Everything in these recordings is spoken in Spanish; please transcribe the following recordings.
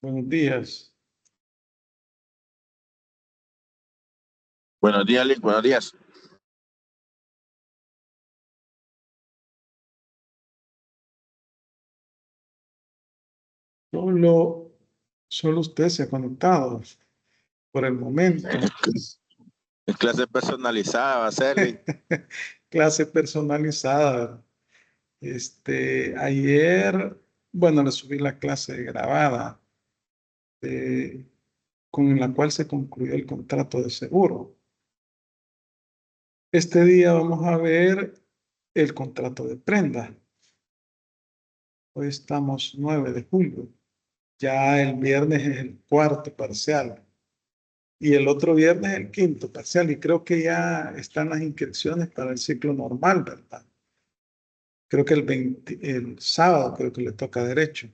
Buenos días. Buenos días, Lick, buenos días. Solo usted se ha conectado por el momento. Es clase personalizada, va a ser, Lick. Clase personalizada. Ayer, bueno, le subí la clase grabada de- con la cual se concluyó el contrato de seguro. Este día vamos a ver el contrato de prenda. Hoy estamos 9 de julio. Ya el viernes es el cuarto parcial. Y el otro viernes el quinto parcial, y creo que ya están las inscripciones para el ciclo normal, ¿verdad? Creo que el sábado creo que le toca derecho.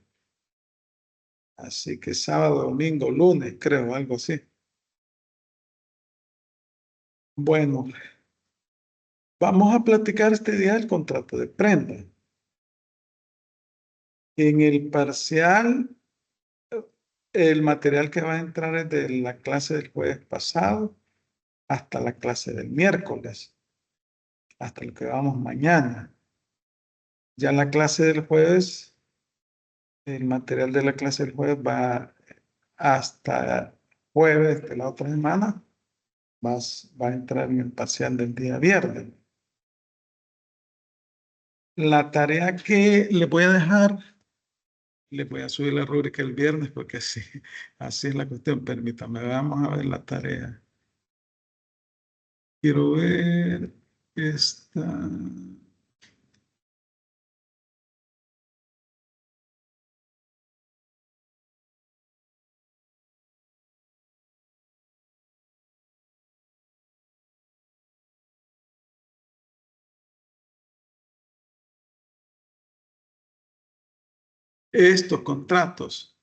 Así que sábado, domingo, lunes, creo, algo así. Bueno, vamos a platicar este día del contrato de prenda. En el parcial, el material que va a entrar es de la clase del jueves pasado hasta la clase del miércoles, hasta lo que vamos mañana. Ya la clase del jueves, el material de la clase del jueves va hasta jueves de la otra semana, va a entrar en el parcial del día viernes. La tarea que le voy a dejar, le voy a subir la rúbrica el viernes porque así es la cuestión. Permítame, vamos a ver la tarea. Quiero ver esta. Estos contratos,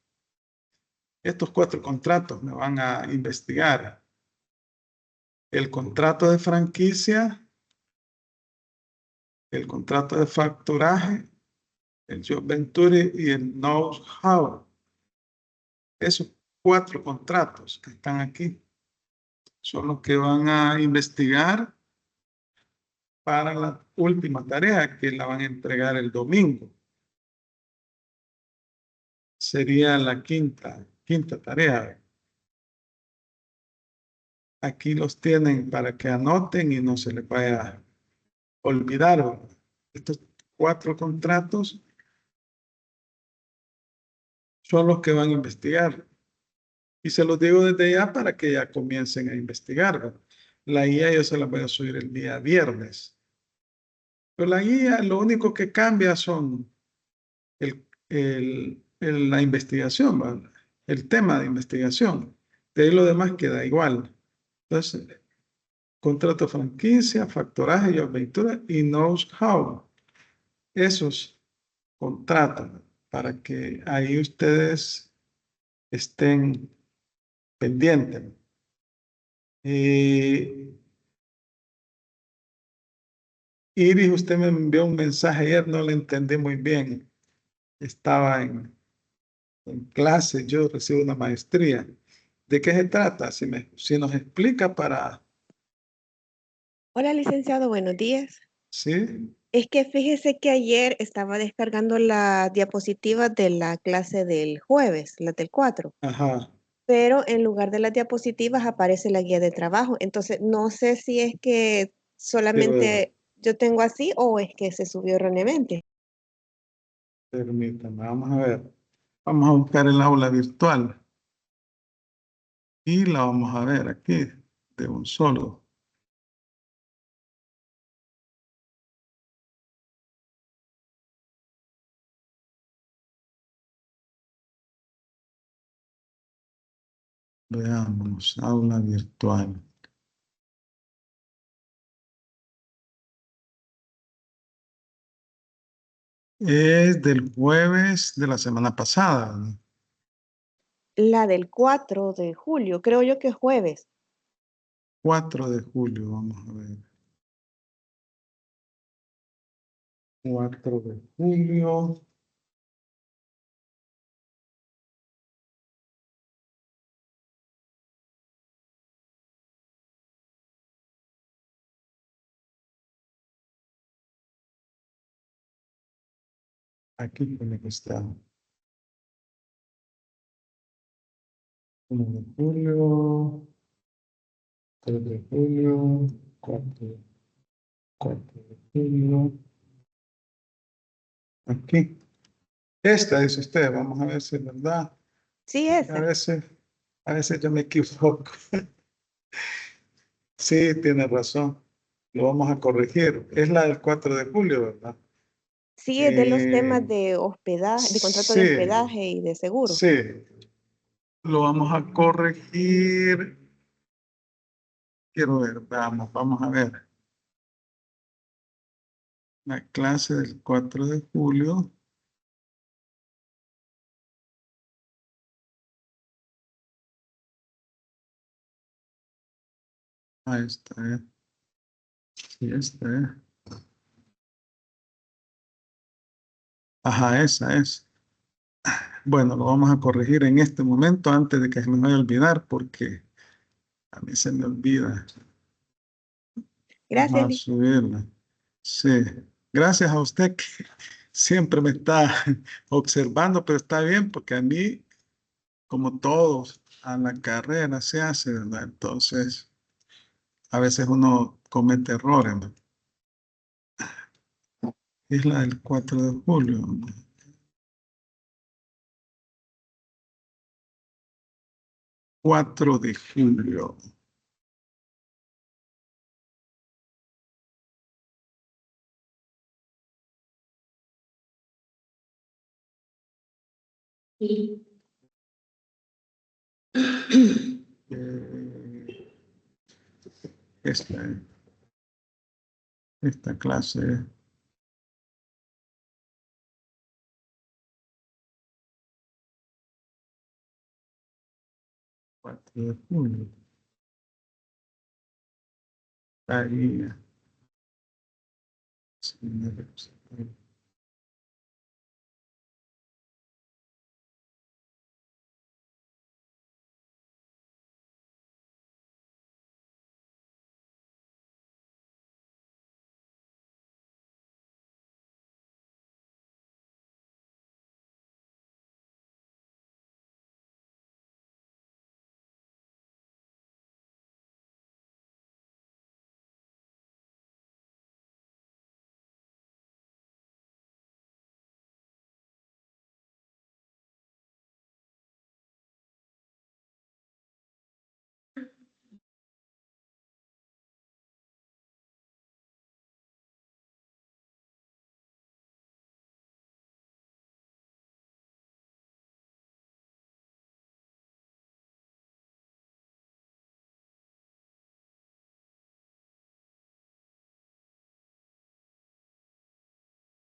estos 4 contratos me van a investigar. El contrato de franquicia, el contrato de facturaje, el job venture y el know-how. Esos 4 contratos que están aquí son los que van a investigar para la última tarea que la van a entregar el domingo. Sería la quinta tarea. Aquí los tienen para que anoten y no se les vaya a olvidar. Estos 4 contratos son los que van a investigar. Y se los digo desde ya para que ya comiencen a investigar. La guía yo se la voy a subir el día viernes. Pero la guía lo único que cambia son la investigación, ¿verdad? El tema de investigación. De ahí lo demás queda igual. Entonces, contrato franquicia, factoraje y aventura y know-how. Esos contratos para que ahí ustedes estén pendientes. Iris, usted me envió un mensaje ayer, no le entendí muy bien. Estaba en clase, yo recibo una maestría. ¿De qué se trata? Si nos explica para... Hola, licenciado, buenos días. ¿Sí? Es que fíjese que ayer estaba descargando las diapositivas de la clase del jueves, las del 4, Ajá. pero en lugar de las diapositivas aparece la guía de trabajo. Entonces, no sé si es que Quiero ver. solamente yo tengo así o es que se subió erróneamente. Permítame, vamos a ver. Vamos a buscar el aula virtual y la vamos a ver aquí de un solo. Veamos, aula virtual. Es del jueves de la semana pasada, ¿no? La del 4 de julio, creo yo que es jueves. 4 de julio, vamos a ver. 4 de julio. Aquí tiene que estar. 1 de julio, 3 de julio, 4 de julio. Aquí. Esta es usted, vamos a ver si es verdad. Sí, A esa. veces yo me equivoco. Sí, tiene razón. Lo vamos a corregir. Es la del 4 de julio, ¿verdad? Sí, es de los Eh, temas de hospedaje, de contrato de sí, hospedaje y de seguro. sí. Lo vamos a corregir. Quiero ver, vamos a ver. La clase del 4 de julio. Ahí está. Sí, esta es. Ajá, esa es. Bueno, lo vamos a corregir en este momento antes de que se me vaya a olvidar porque a mí se me olvida. Vamos Gracias, a Liz. subirla. Sí. Gracias a usted que siempre me está observando, pero está bien porque a mí, como todos, a la carrera se hace, ¿verdad? Entonces, a veces uno comete errores, ¿no? Es la del 4 de julio. 4 de julio. Eh, esta clase 4 de julio. Ahí. Sí,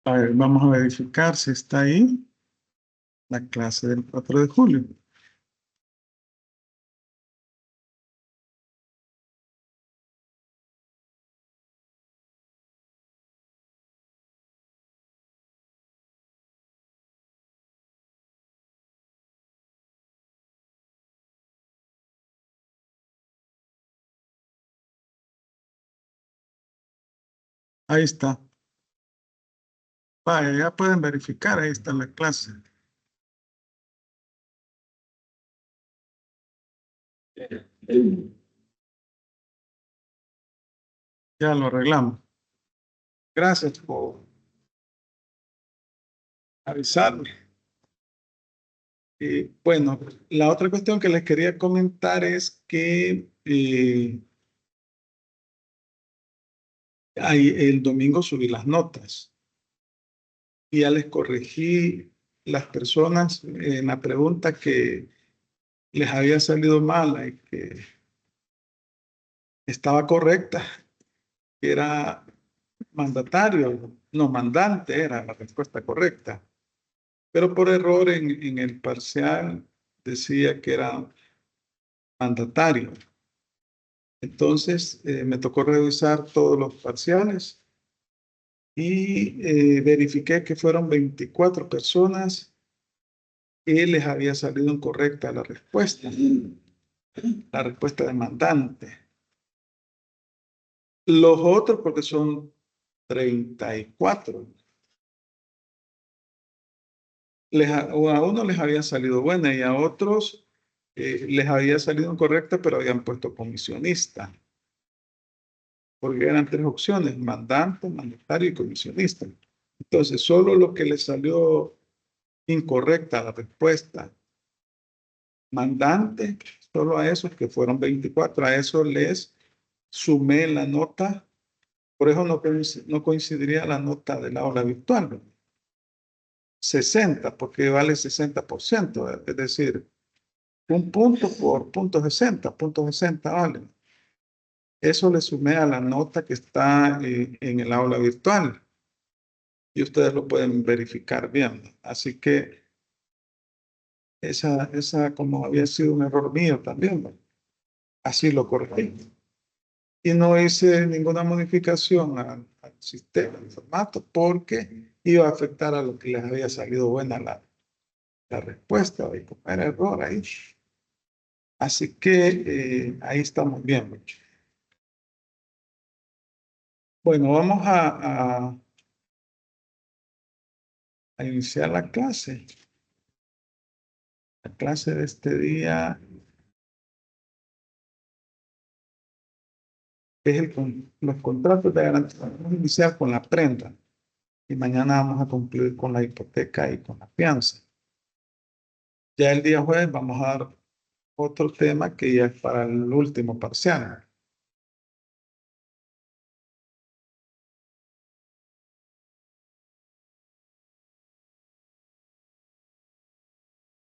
a ver, vamos a verificar si está ahí la clase del 4 de julio. Ahí está. Vaya, ya pueden verificar, ahí está la clase. Ya lo arreglamos. Gracias por avisarme. Bueno, la otra cuestión que les quería comentar es que el domingo subí las notas y ya les corregí las personas en la pregunta que les había salido mala y que estaba correcta, que era mandatario, no mandante, era la respuesta correcta. Pero por error en el parcial decía que era mandatario. Entonces me tocó revisar todos los parciales y verifiqué que fueron 24 personas que les había salido incorrecta la respuesta demandante. Los otros, porque son 34, o a uno les había salido buena y a otros les había salido incorrecta, pero habían puesto comisionista. Porque eran tres opciones: mandante, mandatario y comisionista. Entonces, solo lo que les salió incorrecta la respuesta mandante, solo a esos que fueron 24, a eso les sumé la nota. Por eso no coincidiría la nota del aula virtual, ¿no? 60, porque vale 60%, es decir, un punto por punto 60, punto 60 vale. Eso le sumé a la nota que está en el aula virtual y ustedes lo pueden verificar bien. Así que esa como había sido un error mío también, ¿no? Así lo corregí. Y no hice ninguna modificación al sistema, al formato, porque iba a afectar a lo que les había salido buena la respuesta, y como era error ahí. Así que ahí estamos bien, muchachos. Bueno, vamos a iniciar la clase. La clase de este día es los contratos de garantía. Vamos a iniciar con la prenda y mañana vamos a concluir con la hipoteca y con la fianza. Ya el día jueves vamos a dar otro tema que ya es para el último parcial.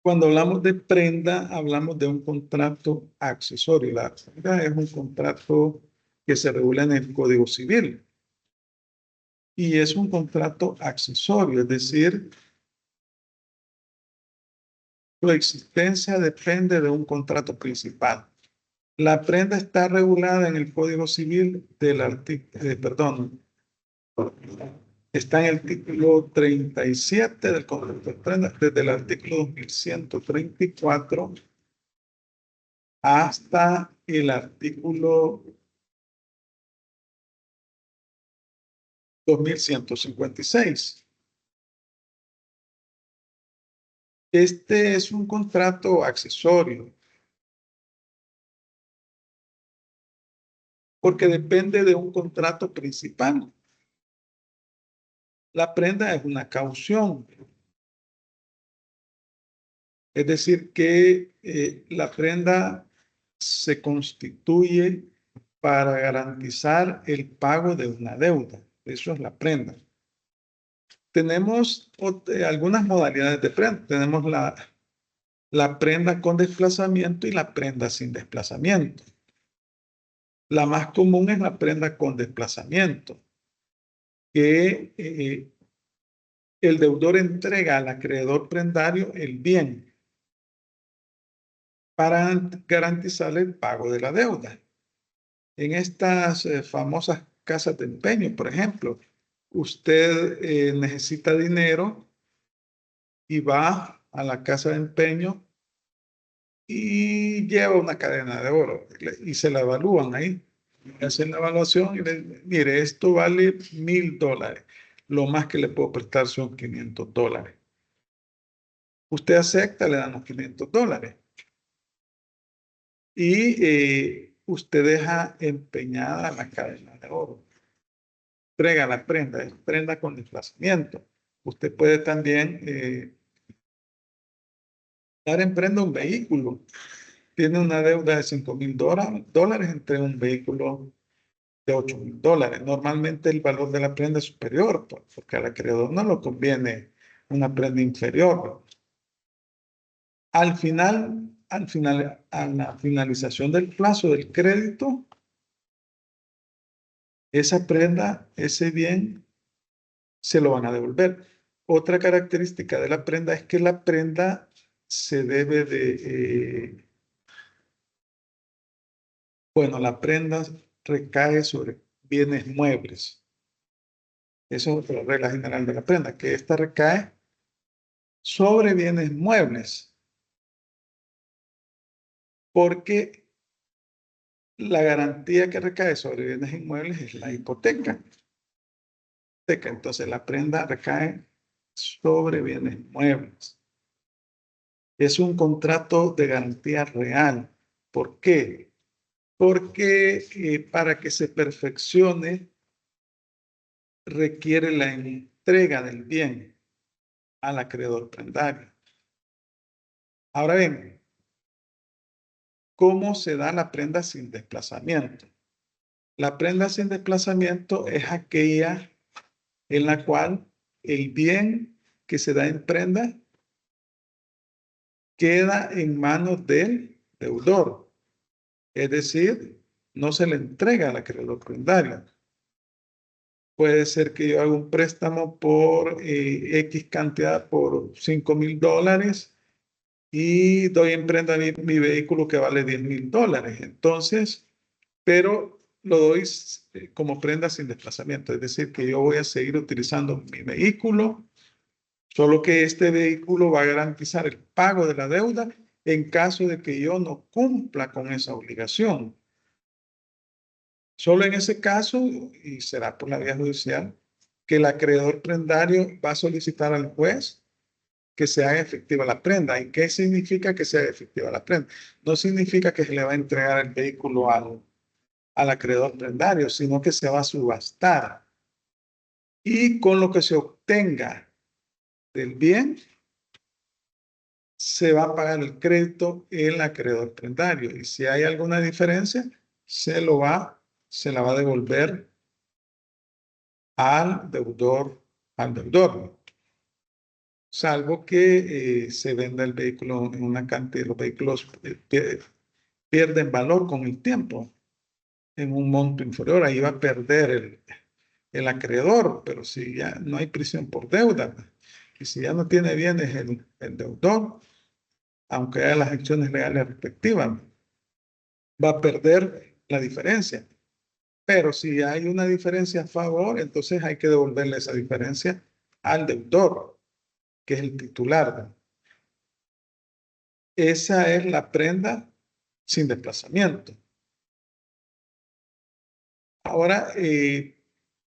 Cuando hablamos de prenda, hablamos de un contrato accesorio. La prenda es un contrato que se regula en el Código Civil y es un contrato accesorio, es decir, su existencia depende de un contrato principal. La prenda está regulada en el Código Civil del artículo, está en el título 37 del contrato de prenda, desde el artículo 2134 hasta el artículo 2156. Este es un contrato accesorio porque depende de un contrato principal. La prenda es una caución, es decir, que la prenda se constituye para garantizar el pago de una deuda. Eso es la prenda. Tenemos algunas modalidades de prenda. Tenemos la prenda con desplazamiento y la prenda sin desplazamiento. La más común es la prenda con desplazamiento, que el deudor entrega al acreedor prendario el bien para garantizar el pago de la deuda. En estas famosas casas de empeño, por ejemplo, usted necesita dinero y va a la casa de empeño y lleva una cadena de oro y se la evalúan ahí. Hacen la evaluación y le dicen: mire, esto vale $1000. Lo más que le puedo prestar son $500. Usted acepta, le dan los $500 y usted deja empeñada la cadena de oro. Entrega la prenda, es prenda con desplazamiento. Usted puede también dar en prenda un vehículo. Tiene una deuda de $5000, entrega un vehículo de $8000. Normalmente el valor de la prenda es superior, porque al acreedor no le conviene una prenda inferior. A la finalización del plazo del crédito, esa prenda, ese bien, se lo van a devolver. Otra característica de la prenda es que la prenda se debe de, la prenda recae sobre bienes muebles. Eso es la regla general de la prenda, que esta recae sobre bienes muebles, porque la garantía que recae sobre bienes inmuebles es la hipoteca. Entonces la prenda recae sobre bienes muebles. Es un contrato de garantía real. ¿Por qué? Porque para que se perfeccione requiere la entrega del bien al acreedor prendario. Ahora bien, ¿cómo se da la prenda sin desplazamiento? La prenda sin desplazamiento es aquella en la cual el bien que se da en prenda queda en manos del deudor. Es decir, no se le entrega al acreedor prendario. Puede ser que yo haga un préstamo por X cantidad, por $5,000 y doy en prenda mi vehículo que vale $10,000. Entonces, pero lo doy como prenda sin desplazamiento. Es decir, que yo voy a seguir utilizando mi vehículo, solo que este vehículo va a garantizar el pago de la deuda en caso de que yo no cumpla con esa obligación. Solo en ese caso, y será por la vía judicial, que el acreedor prendario va a solicitar al juez que se haga efectiva la prenda. ¿Y qué significa que se haga efectiva la prenda? No significa que se le va a entregar el vehículo al acreedor prendario, sino que se va a subastar. Y con lo que se obtenga del bien, se va a pagar el crédito el acreedor prendario. Y si hay alguna diferencia, se la va a devolver al deudor, salvo que se venda el vehículo en una cantidad. Los vehículos pierden valor con el tiempo en un monto inferior. Ahí va a perder el acreedor, pero si ya no hay prisión por deuda y si ya no tiene bienes el deudor, aunque haya las acciones legales respectivas, va a perder la diferencia. Pero si hay una diferencia a favor, entonces hay que devolverle esa diferencia al deudor, que es el titular. Esa es la prenda sin desplazamiento. Ahora,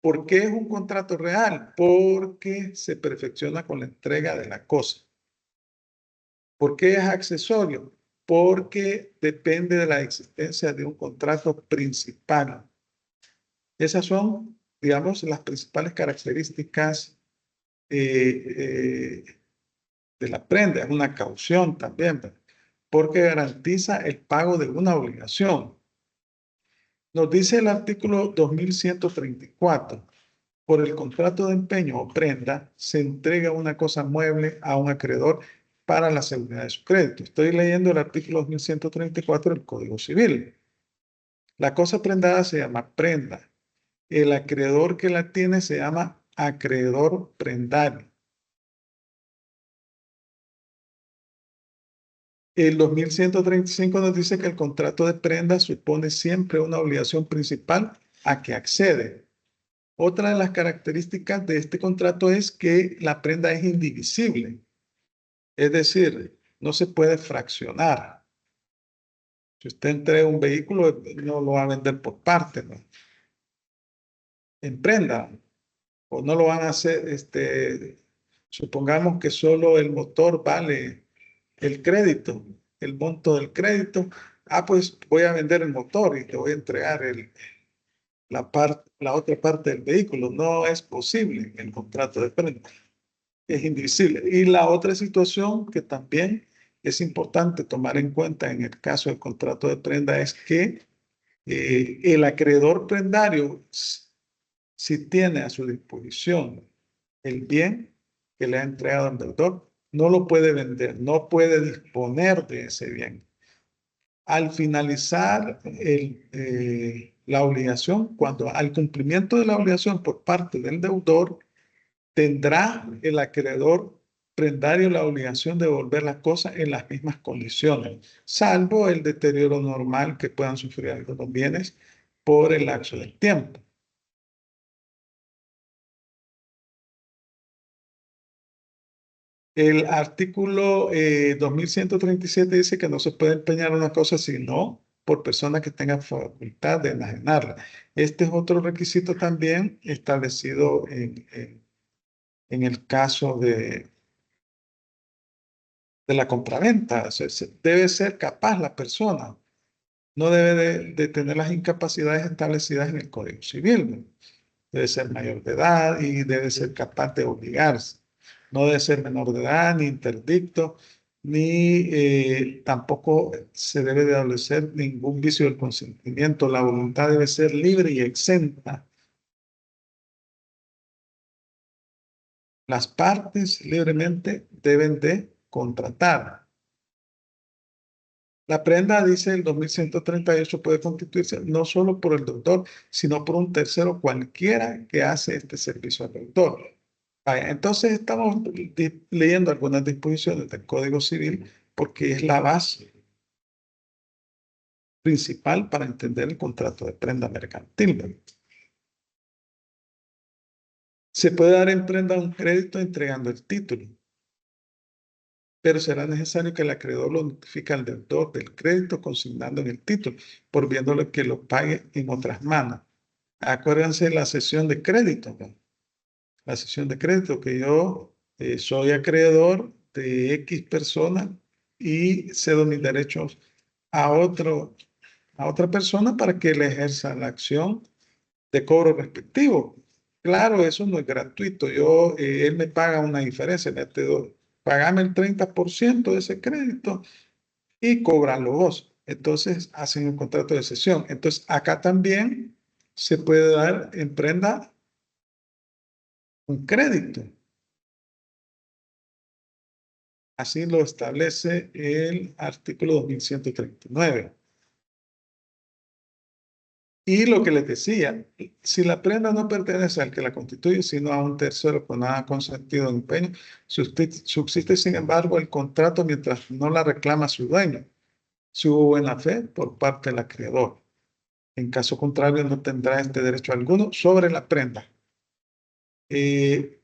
¿por qué es un contrato real? Porque se perfecciona con la entrega de la cosa. ¿Por qué es accesorio? Porque depende de la existencia de un contrato principal. Esas son, digamos, las principales características de la prenda. Es una caución también, ¿verdad? Porque garantiza el pago de una obligación. Nos dice el artículo 2134. Por el contrato de empeño o prenda, se entrega una cosa mueble a un acreedor para la seguridad de su crédito. Estoy leyendo el artículo 2134 del Código Civil. La cosa prendada se llama prenda. El acreedor que la tiene se llama acreedor prendario. El 2135 nos dice que el contrato de prenda supone siempre una obligación principal a que accede. Otra de las características de este contrato es que la prenda es indivisible. Es decir, no se puede fraccionar. Si usted entrega un vehículo, no lo va a vender por parte, ¿no? En prenda. O no lo van a hacer, supongamos que solo el motor vale el crédito, el monto del crédito. Ah, pues voy a vender el motor y te voy a entregar la otra parte del vehículo. No es posible en el contrato de prenda. Es indivisible. Y la otra situación que también es importante tomar en cuenta en el caso del contrato de prenda es que el acreedor prendario, si tiene a su disposición el bien que le ha entregado al deudor, no lo puede vender, no puede disponer de ese bien. Al finalizar la obligación, cuando al cumplimiento de la obligación por parte del deudor, tendrá el acreedor prendario la obligación de devolver las cosas en las mismas condiciones, salvo el deterioro normal que puedan sufrir algunos bienes por el lapso del tiempo. El artículo 2137 dice que no se puede empeñar una cosa sino por persona que tenga facultad de enajenarla. Este es otro requisito también establecido en en el caso de la compraventa. O sea, debe ser capaz la persona, no debe de tener las incapacidades establecidas en el Código Civil, ¿no? Debe ser mayor de edad y debe ser capaz de obligarse. No debe ser menor de edad, ni interdicto, ni tampoco se debe de establecer ningún vicio del consentimiento. La voluntad debe ser libre y exenta. Las partes libremente deben de contratar. La prenda, dice el 2138, puede constituirse no solo por el deudor, sino por un tercero cualquiera que hace este servicio al deudor. Entonces estamos leyendo algunas disposiciones del Código Civil porque es la base principal para entender el contrato de prenda mercantil. Se puede dar en prenda un crédito entregando el título, pero será necesario que el acreedor lo notifique al deudor del crédito consignando en el título, por viéndole que lo pague en otras manos. Acuérdense la cesión de crédito, ¿no? La cesión de crédito, que yo soy acreedor de X persona y cedo mis derechos a otra persona para que le ejerza la acción de cobro respectivo. Claro, eso no es gratuito. Él me paga una diferencia, pagame el 30% de ese crédito y cóbralo vos. Entonces hacen un contrato de cesión. Entonces acá también se puede dar en prenda un crédito. Así lo establece el artículo 2139. Y lo que les decía, si la prenda no pertenece al que la constituye, sino a un tercero con nada consentido en empeño, subsiste sin embargo el contrato mientras no la reclama su dueño, si hubo buena fe por parte del acreedor. En caso contrario, no tendrá este derecho alguno sobre la prenda. Si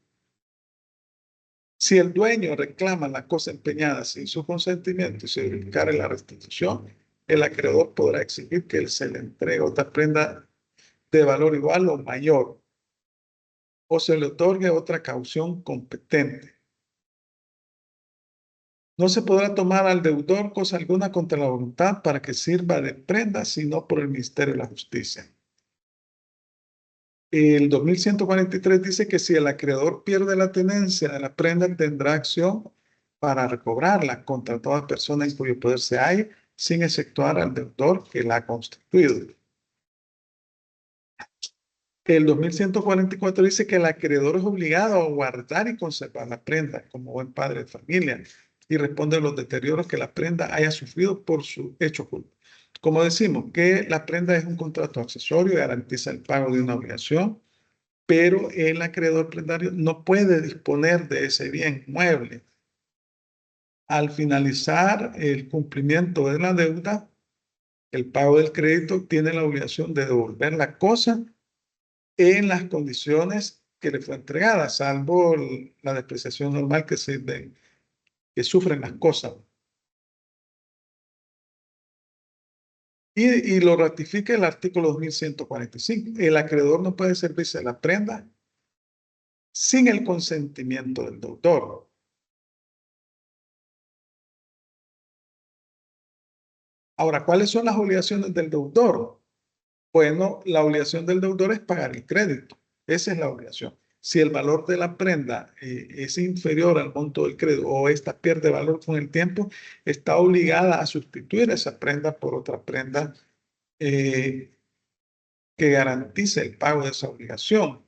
el dueño reclama la cosa empeñada sin su consentimiento y se verificara la restitución, el acreedor podrá exigir que se le entregue otra prenda de valor igual o mayor, o se le otorgue otra caución competente. No se podrá tomar al deudor cosa alguna contra la voluntad para que sirva de prenda, sino por el Ministerio de la Justicia. El 2143 dice que si el acreedor pierde la tenencia de la prenda, tendrá acción para recobrarla contra toda persona en cuyo poder se halle, sin exceptuar al deudor que la ha constituido. El 2144 dice que el acreedor es obligado a guardar y conservar la prenda como buen padre de familia y responde a los deterioros que la prenda haya sufrido por su hecho culpa. Como decimos, que la prenda es un contrato accesorio y garantiza el pago de una obligación, pero el acreedor prendario no puede disponer de ese bien mueble. Al finalizar el cumplimiento de la deuda, el pago del crédito tiene la obligación de devolver la cosa en las condiciones que le fue entregada, salvo la depreciación normal que sufren las cosas. Y lo ratifica el artículo 2145. El acreedor no puede servirse de la prenda sin el consentimiento del deudor. Ahora, ¿cuáles son las obligaciones del deudor? Bueno, la obligación del deudor es pagar el crédito. Esa es la obligación. Si el valor de la prenda es inferior al monto del crédito o esta pierde valor con el tiempo, está obligada a sustituir esa prenda por otra prenda que garantice el pago de esa obligación.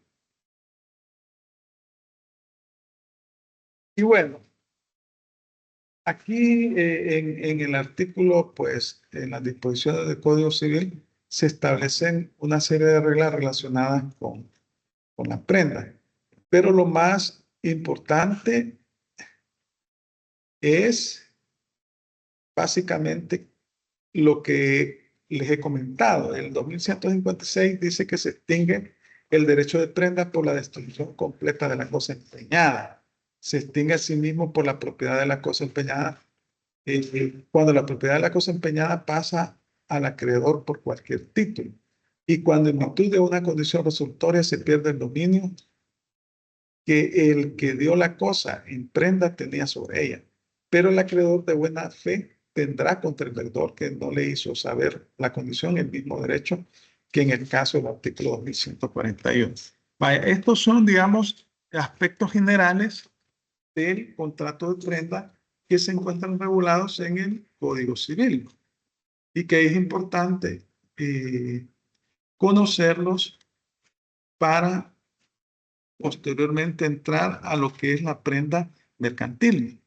Y bueno, aquí en el artículo, pues en las disposiciones del Código Civil se establecen una serie de reglas relacionadas con la prenda. Pero lo más importante es básicamente lo que les he comentado. El 2156 dice que se extingue el derecho de prenda por la destrucción completa de la cosa empeñada. Se extingue asimismo por la propiedad de la cosa empeñada. Cuando la propiedad de la cosa empeñada pasa al acreedor por cualquier título. Y cuando en virtud de una condición resolutoria se pierde el dominio que el que dio la cosa en prenda tenía sobre ella, pero el acreedor de buena fe tendrá contra el deudor que no le hizo saber la condición el mismo derecho que en el caso del artículo 2141. Vaya, estos son, digamos, aspectos generales del contrato de prenda que se encuentran regulados en el Código Civil y que es importante conocerlos para posteriormente entrar a lo que es la prenda mercantil.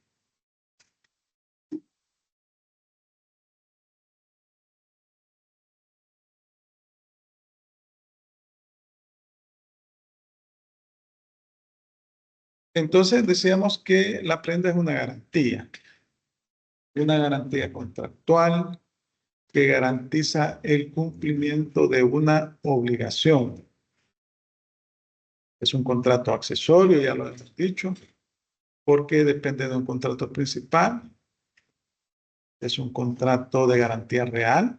Entonces decíamos que la prenda es una garantía contractual que garantiza el cumplimiento de una obligación. Es un contrato accesorio, ya lo hemos dicho, porque depende de un contrato principal. Es un contrato de garantía real.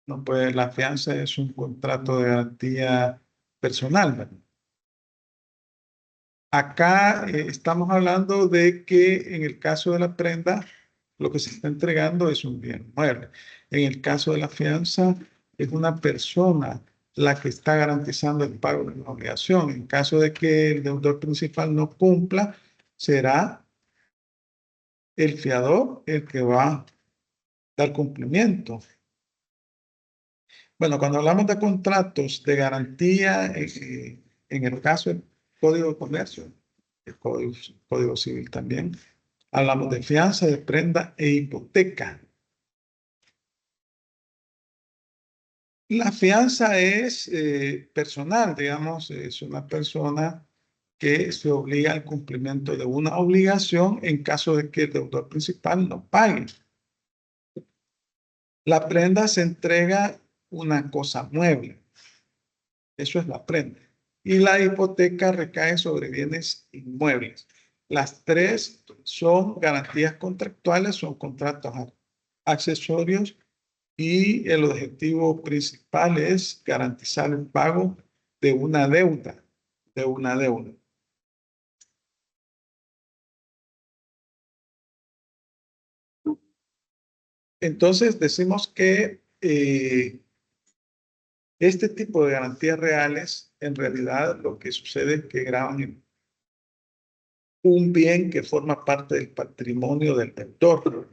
No, pues la fianza es un contrato de garantía personal, ¿verdad? Acá estamos hablando de que en el caso de la prenda, lo que se está entregando es un bien mueble. En el caso de la fianza, es una persona la que está garantizando el pago de una obligación. En caso de que el deudor principal no cumpla, será el fiador el que va a dar cumplimiento. Bueno, cuando hablamos de contratos de garantía, en el caso del Código de Comercio, el Código Civil también, hablamos de fianza, de prenda e hipoteca. La fianza es personal, digamos, es una persona que se obliga al cumplimiento de una obligación en caso de que el deudor principal no pague. La prenda se entrega una cosa mueble. Eso es la prenda. Y la hipoteca recae sobre bienes inmuebles. Las tres son garantías contractuales, son contratos accesorios y el objetivo principal es garantizar el pago de una deuda, Entonces decimos que este tipo de garantías reales, en realidad lo que sucede es que graban en un bien que forma parte del patrimonio del deudor.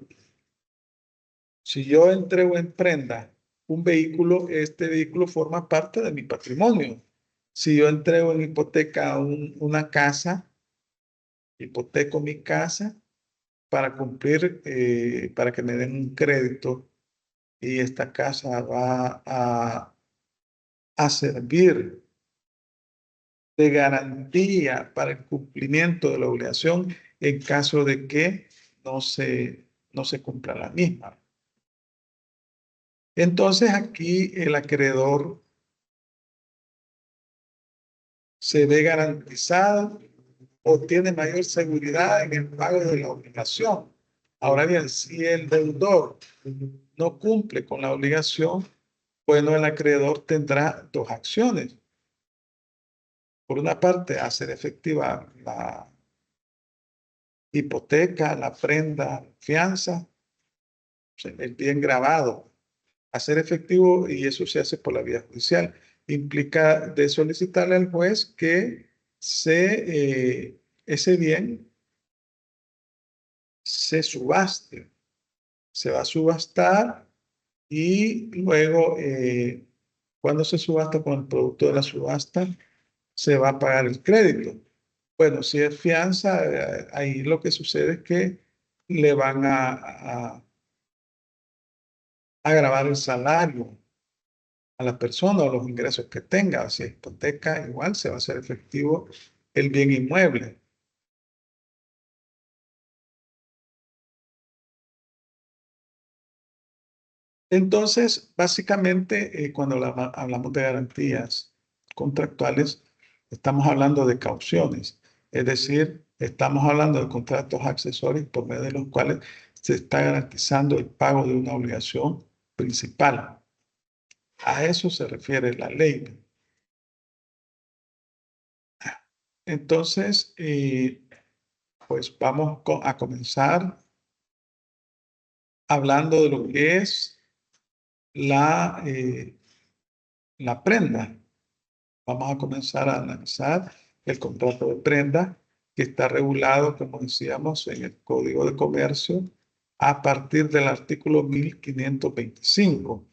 Si yo entrego en prenda un vehículo, este vehículo forma parte de mi patrimonio. Si yo entrego en hipoteca una casa, hipoteco mi casa para cumplir, para que me den un crédito y esta casa va a servir de garantía para el cumplimiento de la obligación en caso de que no se cumpla la misma. Entonces aquí el acreedor se ve garantizado o tiene mayor seguridad en el pago de la obligación. Ahora bien, si el deudor no cumple con la obligación, bueno, el acreedor tendrá dos acciones. Por una parte, hacer efectiva la hipoteca, la prenda, fianza, el bien grabado, hacer efectivo, y eso se hace por la vía judicial. Implica de solicitarle al juez que ese bien se subaste. Se va a subastar y luego, cuando se subasta con el producto de la subasta, se va a pagar el crédito. Bueno, si es fianza, ahí lo que sucede es que le van a grabar el salario a la persona o los ingresos que tenga. Si es hipoteca, igual se va a hacer efectivo el bien inmueble. Entonces, básicamente, cuando hablamos de garantías contractuales, estamos hablando de cauciones. Es decir, estamos hablando de contratos accesorios por medio de los cuales se está garantizando el pago de una obligación principal. A eso se refiere la ley. Entonces, pues vamos a comenzar hablando de lo que es la prenda. Vamos a comenzar a analizar el contrato de prenda que está regulado, como decíamos, en el Código de Comercio a partir del artículo 1525.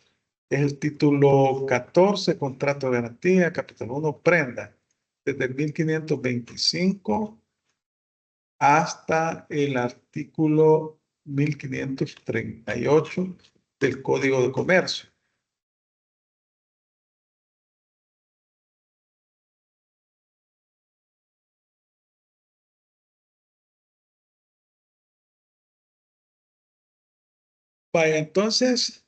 Es el título 14, contrato de garantía, capítulo 1, prenda, desde el 1525 hasta el artículo 1538 del Código de Comercio. Vaya, entonces,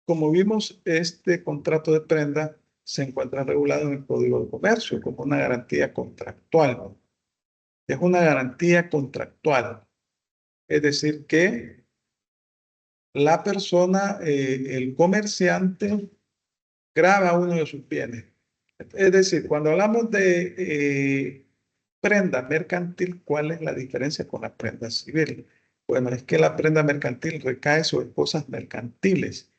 como vimos, este contrato de prenda se encuentra regulado en el Código de Comercio como una garantía contractual. Es una garantía contractual. Es decir, que la persona, el comerciante, grava uno de sus bienes. Es decir, cuando hablamos de prenda mercantil, ¿cuál es la diferencia con la prenda civil? Bueno, es que la prenda mercantil recae sobre cosas mercantiles.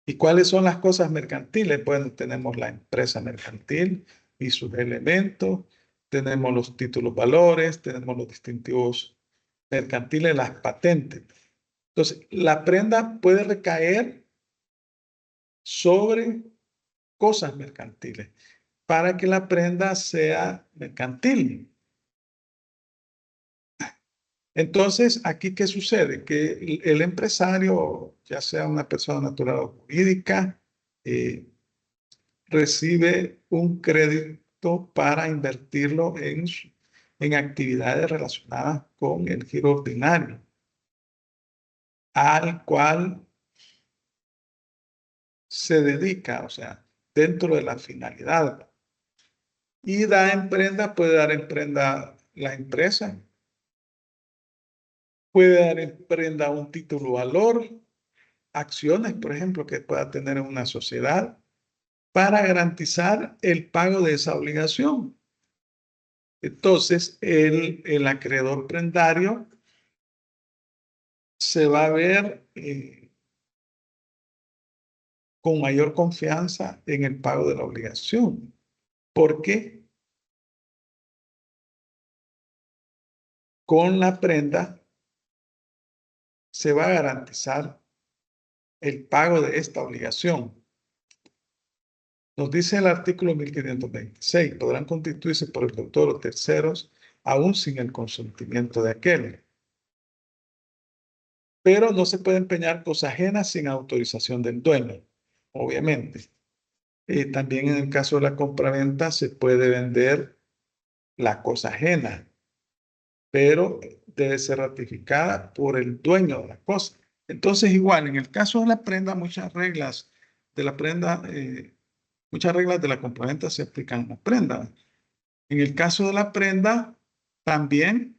¿Y cuáles son las cosas mercantiles? Bueno, tenemos la empresa mercantil y sus elementos, tenemos los títulos valores, tenemos los distintivos mercantiles, las patentes. Entonces, la prenda puede recaer sobre cosas mercantiles para que la prenda sea mercantil. Entonces, aquí, ¿qué sucede? Que el empresario, ya sea una persona natural o jurídica, recibe un crédito para invertirlo en actividades relacionadas con el giro ordinario, al cual se dedica, o sea, dentro de la finalidad. Y da en prenda, puede dar en prenda la empresa, puede dar en prenda un título valor, acciones, por ejemplo, que pueda tener en una sociedad, para garantizar el pago de esa obligación. Entonces, el acreedor prendario se va a ver con mayor confianza en el pago de la obligación. Porque con la prenda se va a garantizar el pago de esta obligación. Nos dice el artículo 1526, podrán constituirse por el autor o terceros, aún sin el consentimiento de aquel. Pero no se puede empeñar cosa ajena sin autorización del dueño, obviamente. También en el caso de la compraventa se puede vender la cosa ajena, pero debe ser ratificada por el dueño de la cosa. Entonces, igual, en el caso de la prenda, muchas reglas de la prenda, muchas reglas de la compraventa se aplican a la prenda. En el caso de la prenda, también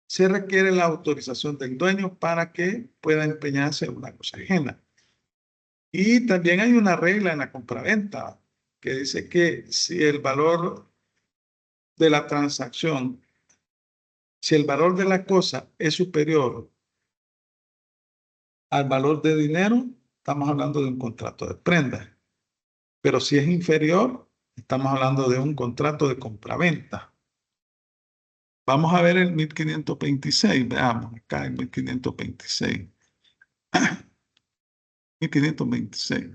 se requiere la autorización del dueño para que pueda empeñarse una cosa ajena. Y también hay una regla en la compraventa que dice que si el valor de la transacción, si el valor de la cosa es superior al valor de dinero, estamos hablando de un contrato de prenda. Pero si es inferior, estamos hablando de un contrato de compraventa. Vamos a ver el 1526, veamos acá el 1526. 1526.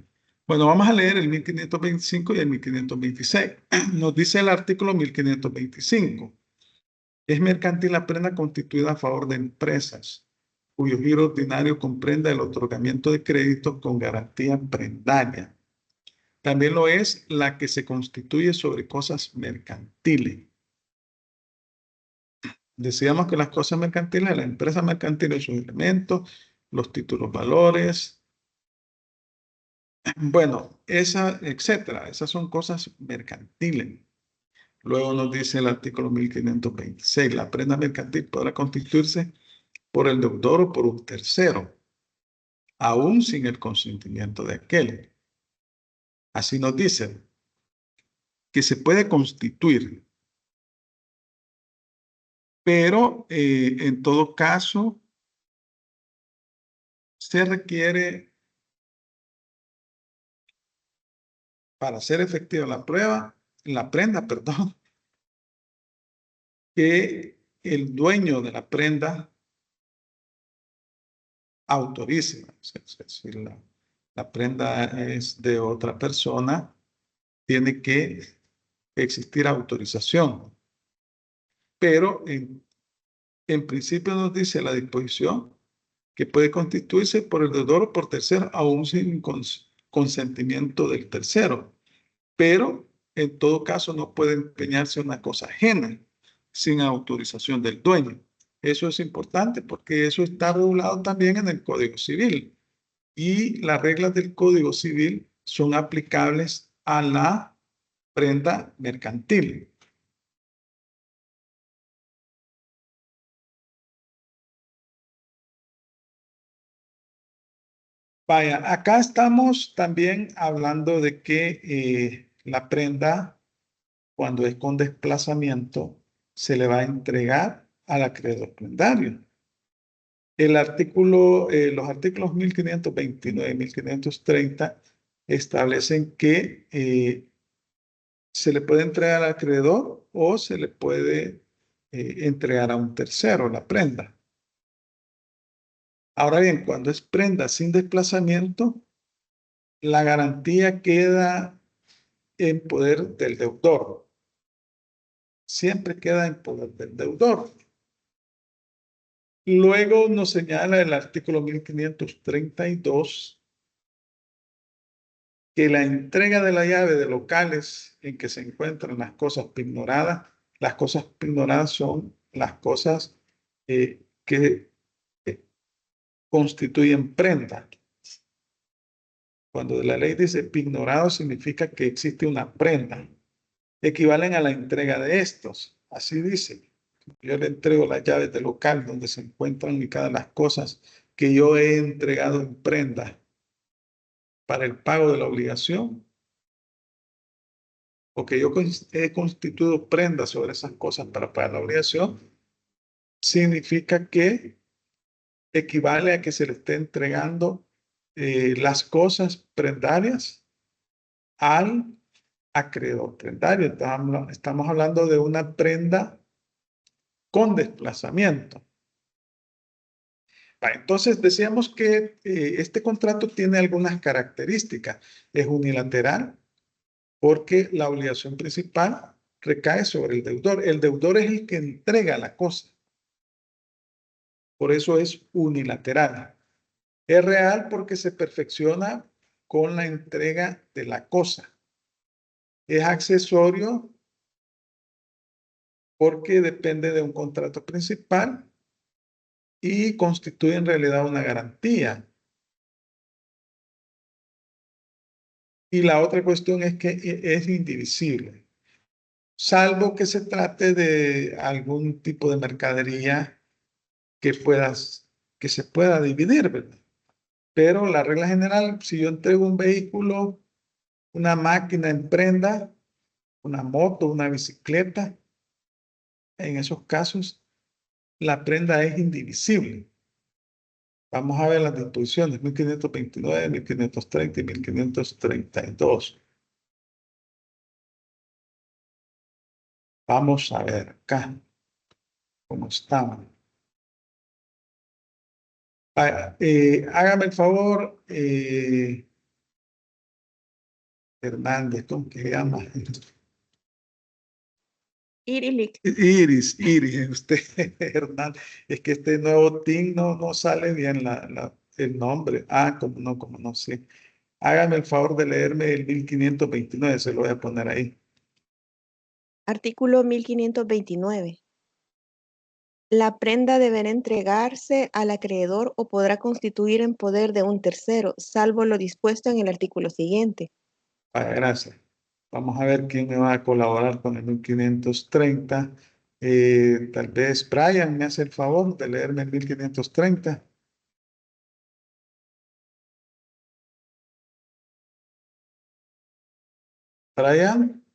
Bueno, vamos a leer el 1525 y el 1526. Nos dice el artículo 1525. Es mercantil la prenda constituida a favor de empresas, cuyo giro ordinario comprenda el otorgamiento de créditos con garantía prendaria. También lo es la que se constituye sobre cosas mercantiles. Decíamos que las cosas mercantiles, la empresa mercantil y sus elementos, los títulos valores, bueno, etcétera. Esas son cosas mercantiles. Luego nos dice el artículo 1526, la prenda mercantil podrá constituirse por el deudor o por un tercero, aún sin el consentimiento de aquel. Así nos dice, que se puede constituir. Pero en todo caso, se requiere, para hacer efectiva la prueba, la prenda, perdón, que el dueño de la prenda autorice. Si la prenda es de otra persona, tiene que existir autorización. Pero en principio nos dice la disposición que puede constituirse por el deudor o por tercero, aún sin consentimiento del tercero. Pero en todo caso no puede empeñarse una cosa ajena sin autorización del dueño. Eso es importante porque eso está regulado también en el Código Civil. Y las reglas del Código Civil son aplicables a la prenda mercantil. Vaya, acá estamos también hablando de que la prenda, cuando es con desplazamiento, se le va a entregar al acreedor prendario. Los artículos 1529 y 1530 establecen que se le puede entregar al acreedor o se le puede entregar a un tercero la prenda. Ahora bien, cuando es prenda sin desplazamiento, la garantía queda en poder del deudor. Siempre queda en poder del deudor. Luego nos señala el artículo 1532 que la entrega de la llave de locales en que se encuentran las cosas pignoradas son las cosas que constituyen prenda. Cuando la ley dice pignorado significa que existe una prenda. Equivalen a la entrega de estos. Así dice. Yo le entrego las llaves del local donde se encuentran ubicadas las cosas que yo he entregado en prenda para el pago de la obligación, o que yo he constituido prenda sobre esas cosas para pagar la obligación, significa que equivale a que se le esté entregando las cosas prendarias al acreedor prendario. Estamos hablando de una prenda con desplazamiento. Entonces decíamos que este contrato tiene algunas características. Es unilateral porque la obligación principal recae sobre el deudor. El deudor es el que entrega la cosa. Por eso es unilateral. Es real porque se perfecciona con la entrega de la cosa. Es accesorio porque depende de un contrato principal y constituye en realidad una garantía. Y la otra cuestión es que es indivisible, salvo que se trate de algún tipo de mercadería que se pueda dividir, ¿verdad? Pero la regla general, si yo entrego un vehículo, una máquina en prenda, una moto, una bicicleta, en esos casos la prenda es indivisible. Vamos a ver las disposiciones 1529, 1530 y 1532. Vamos a ver acá cómo estamos. Hágame el favor, Hernández, ¿cómo que se llama? Iris, usted, Hernández. Es que este nuevo team no sale bien el nombre. Como no, sí. Hágame el favor de leerme el 1529, se lo voy a poner ahí. Artículo 1529. La prenda deberá entregarse al acreedor o podrá constituir en poder de un tercero, salvo lo dispuesto en el artículo siguiente. Gracias. Vamos a ver quién me va a colaborar con el 1530. Tal vez Brian me hace el favor de leerme el 1530. Brian.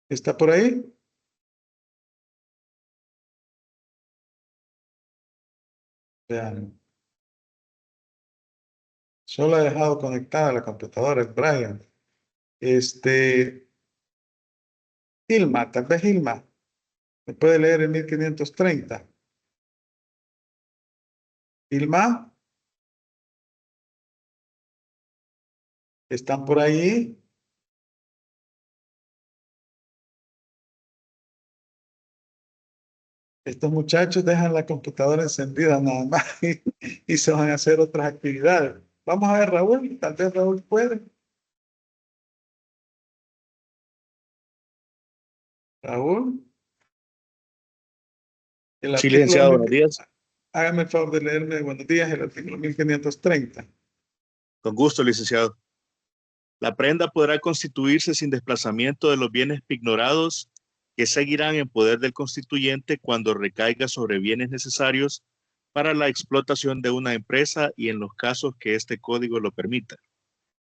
¿Está por ahí? Vean. Solo he dejado conectada la computadora, el Brian. Ilma, tal vez Ilma. ¿Me puede leer el 1530? Ilma, ¿están por ahí? Estos muchachos dejan la computadora encendida nada más y se van a hacer otras actividades. Vamos a ver, Raúl, tal vez Raúl puede. Raúl, el Sí, artículo, licenciado, buenos días. hágame el favor de leerme, buenos días, el artículo 1530. Con gusto, licenciado. La prenda podrá constituirse sin desplazamiento de los bienes pignorados que seguirán en poder del constituyente cuando recaiga sobre bienes necesarios para la explotación de una empresa y en los casos que este código lo permita.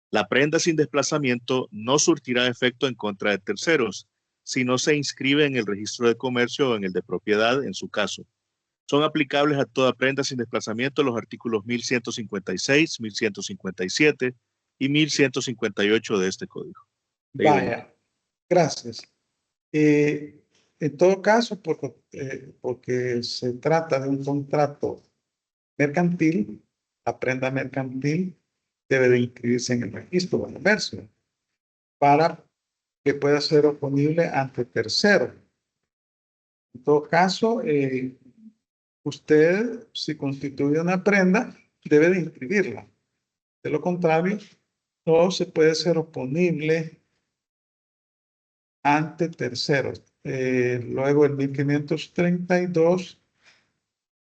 La prenda sin desplazamiento no surtirá efecto en contra de terceros, si no se inscribe en el registro de comercio o en el de propiedad en su caso. Son aplicables a toda prenda sin desplazamiento los artículos 1156, 1157 y 1158 de este código. Vaya, gracias. En todo caso, porque se trata de un contrato mercantil, la prenda mercantil debe de inscribirse en el registro de comercio para que pueda ser oponible ante tercero. En todo caso, usted, si constituye una prenda, debe de inscribirla. De lo contrario, no se puede ser oponible ante terceros. Luego el 1532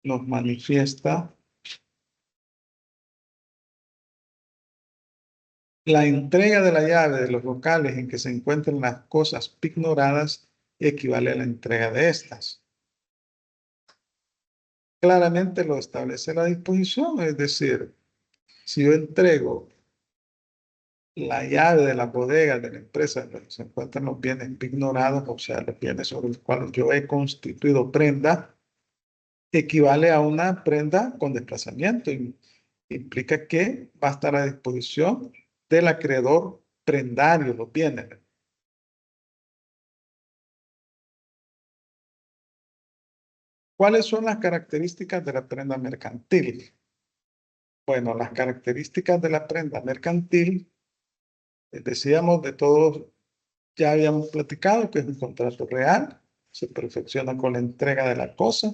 nos manifiesta la entrega de la llave de los locales en que se encuentran las cosas pignoradas equivale a la entrega de estas. Claramente lo establece la disposición, es decir, si yo entrego la llave de la bodega de la empresa donde se encuentran los bienes pignorados, o sea, los bienes sobre los cuales yo he constituido prenda, equivale a una prenda con desplazamiento. Implica que va a estar a disposición del acreedor prendario los bienes. ¿Cuáles son las características de la prenda mercantil? Bueno, las características de la prenda mercantil, decíamos de todos, ya habíamos platicado que es un contrato real, se perfecciona con la entrega de la cosa.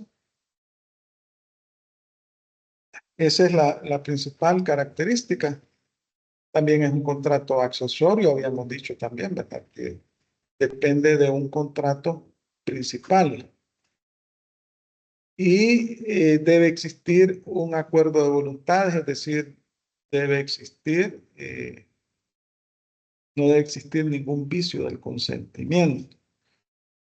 Esa es la principal característica. También es un contrato accesorio, habíamos dicho también, ¿verdad? Que depende de un contrato principal. Y debe existir un acuerdo de voluntades, es decir, debe existir, no debe existir ningún vicio del consentimiento.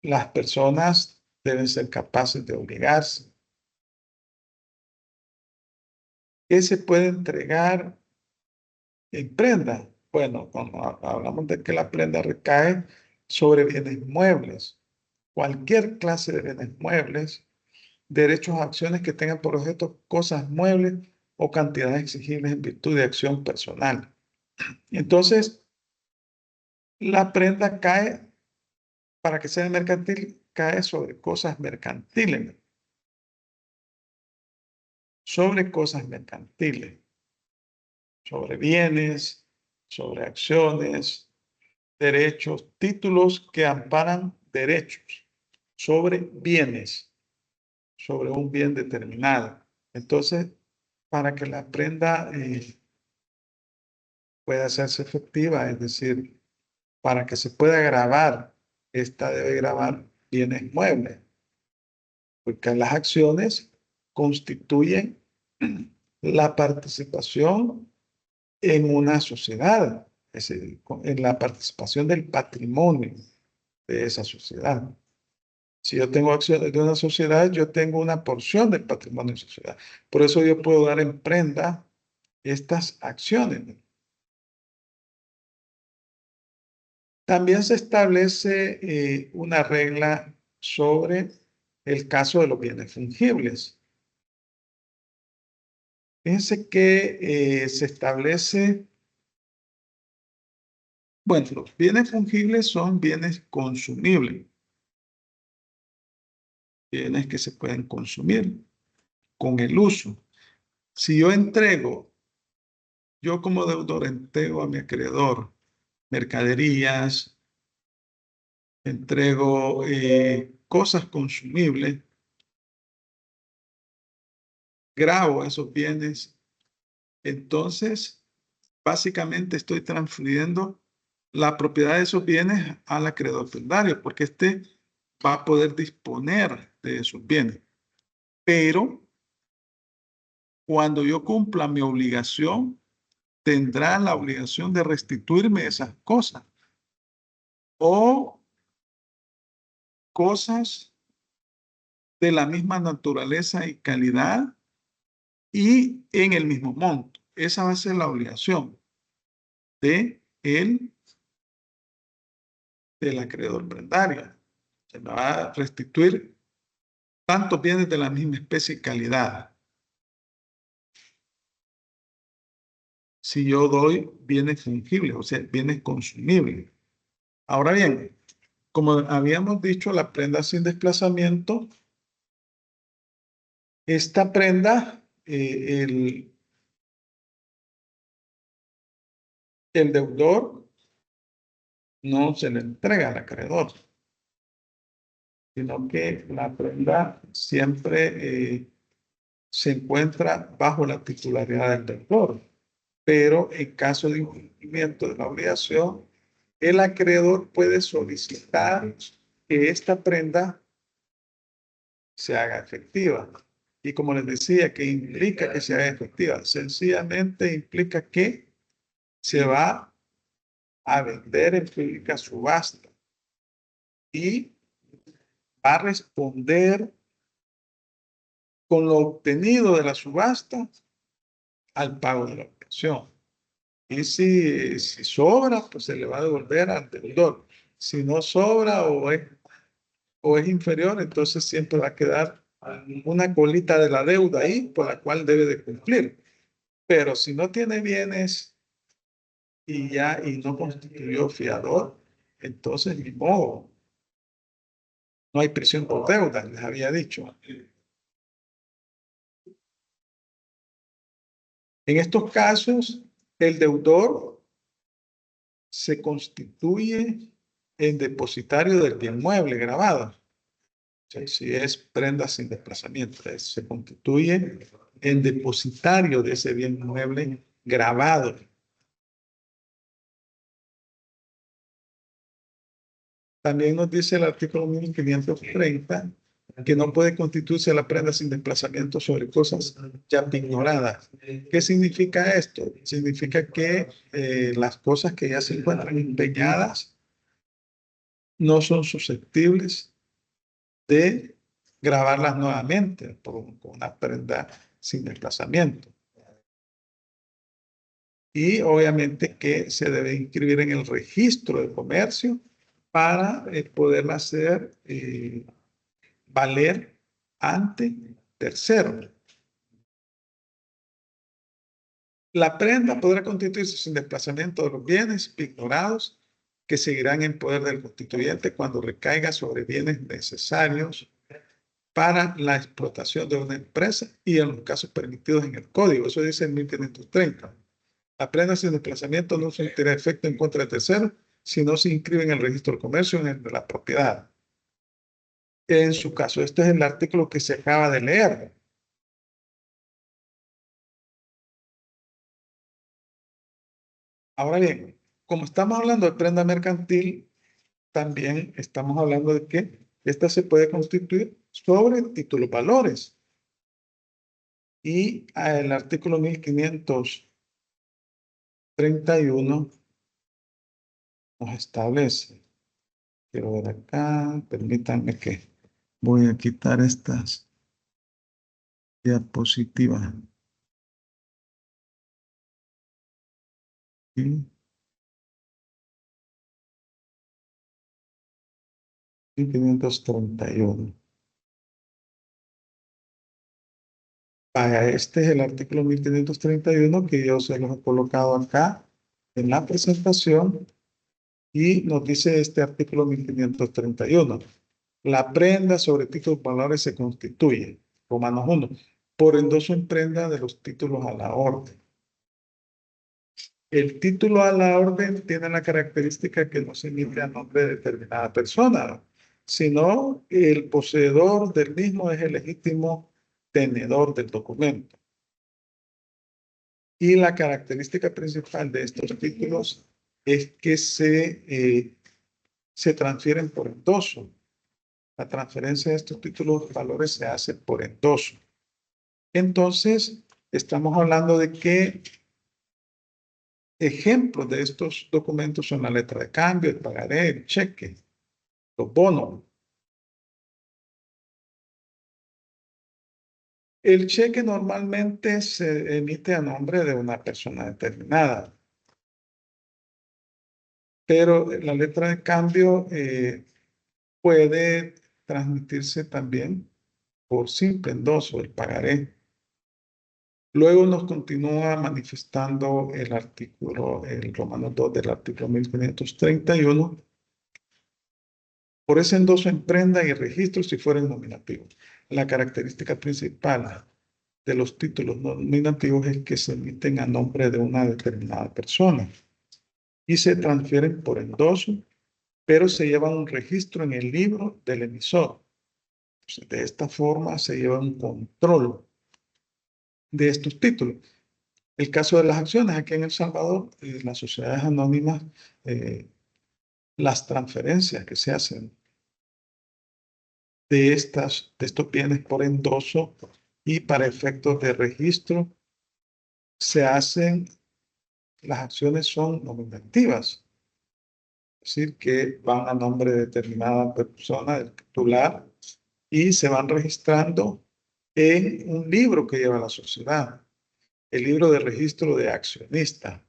Las personas deben ser capaces de obligarse. ¿Qué se puede entregar en prenda? Bueno, cuando hablamos de que la prenda recae sobre bienes muebles, cualquier clase de bienes muebles, derechos o acciones que tengan por objeto cosas muebles o cantidades exigibles en virtud de acción personal. Entonces, la prenda cae, para que sea mercantil, cae sobre cosas mercantiles. Sobre cosas mercantiles. Sobre bienes, sobre acciones, derechos, títulos que amparan derechos. Sobre bienes. Sobre un bien determinado. Entonces, para que la prenda pueda hacerse efectiva, es decir, para que se pueda grabar, esta debe grabar bienes muebles, porque las acciones constituyen la participación en una sociedad, es decir, en la participación del patrimonio de esa sociedad. Si yo tengo acciones de una sociedad, yo tengo una porción del patrimonio de la sociedad. Por eso yo puedo dar en prenda estas acciones. También se establece una regla sobre el caso de los bienes fungibles. Fíjense que se establece, bueno, los bienes fungibles son bienes consumibles, bienes que se pueden consumir con el uso. Si yo como deudor entrego a mi acreedor mercaderías, entrego cosas consumibles, grabo esos bienes, entonces básicamente estoy transfiriendo la propiedad de esos bienes al acreedor prendario, porque este va a poder disponer de esos bienes. Pero cuando yo cumpla mi obligación, tendrá la obligación de restituirme esas cosas o cosas de la misma naturaleza y calidad y en el mismo monto. Esa va a ser la obligación del acreedor prendario. Se me va a restituir tantos bienes de la misma especie y calidad. Si yo doy bienes fungibles, o sea, bienes consumibles. Ahora bien, como habíamos dicho, la prenda sin desplazamiento, esta prenda, el deudor no se le entrega al acreedor, sino que la prenda siempre se encuentra bajo la titularidad del deudor. Pero en caso de incumplimiento de la obligación, el acreedor puede solicitar que esta prenda se haga efectiva. Y como les decía, ¿qué implica que se haga efectiva? Sencillamente implica que se va a vender en pública subasta y va a responder con lo obtenido de la subasta al pago de la obligación. Y si sobra, pues se le va a devolver al deudor. Si no sobra o es inferior, entonces siempre va a quedar una colita de la deuda ahí por la cual debe de cumplir. Pero si no tiene bienes y no constituyó fiador, entonces ni modo. No hay prisión por deuda, les había dicho. En estos casos, el deudor se constituye en depositario del bien mueble grabado. O sea, si es prenda sin desplazamiento, se constituye en depositario de ese bien mueble grabado. También nos dice el artículo 1530 que no puede constituirse la prenda sin desplazamiento sobre cosas ya pignoradas. ¿Qué significa esto? Significa que las cosas que ya se encuentran empeñadas no son susceptibles de grabarlas nuevamente con una prenda sin desplazamiento. Y obviamente que se debe inscribir en el registro de comercio para poderla hacer valer ante tercero. La prenda podrá constituirse sin desplazamiento de los bienes ignorados que seguirán en poder del constituyente cuando recaiga sobre bienes necesarios para la explotación de una empresa y en los casos permitidos en el código. Eso dice en 1530. La prenda sin desplazamiento no surtirá efecto en contra de terceros si no se inscribe en el registro del comercio en el de la propiedad. En su caso, este es el artículo que se acaba de leer. Ahora bien, como estamos hablando de prenda mercantil, también estamos hablando de que esta se puede constituir sobre títulos valores. Y el artículo 1531 nos establece. Quiero ver acá, permítanme que voy a quitar estas diapositivas. Y 1531. Este es el artículo 1531 que yo se los he colocado acá en la presentación y nos dice este artículo 1531. La prenda sobre títulos valores se constituye, Romanos 1, por endoso en prenda de los títulos a la orden. El título a la orden tiene la característica que no se emite a nombre de determinada persona, sino el poseedor del mismo es el legítimo tenedor del documento. Y la característica principal de estos títulos es que se transfieren por endoso. La transferencia de estos títulos de valores se hace por endoso. Entonces, estamos hablando de que ejemplos de estos documentos son la letra de cambio, el pagaré, el cheque, los bonos. El cheque normalmente se emite a nombre de una persona determinada, pero la letra de cambio puede transmitirse también por simple endoso, el pagaré. Luego nos continúa manifestando el artículo, el Romanos 2 del artículo 1531. Por ese endoso en prenda y registro si fueren nominativos. La característica principal de los títulos nominativos es que se emiten a nombre de una determinada persona y se transfieren por endoso, pero se lleva un registro en el libro del emisor. Entonces, de esta forma se lleva un control de estos títulos. El caso de las acciones, aquí en El Salvador, las sociedades anónimas, las transferencias que se hacen de estos bienes por endoso y para efectos de registro se hacen, las acciones son nominativas, es decir, que van a nombre de determinada persona, del titular, y se van registrando en un libro que lleva la sociedad, el libro de registro de accionista.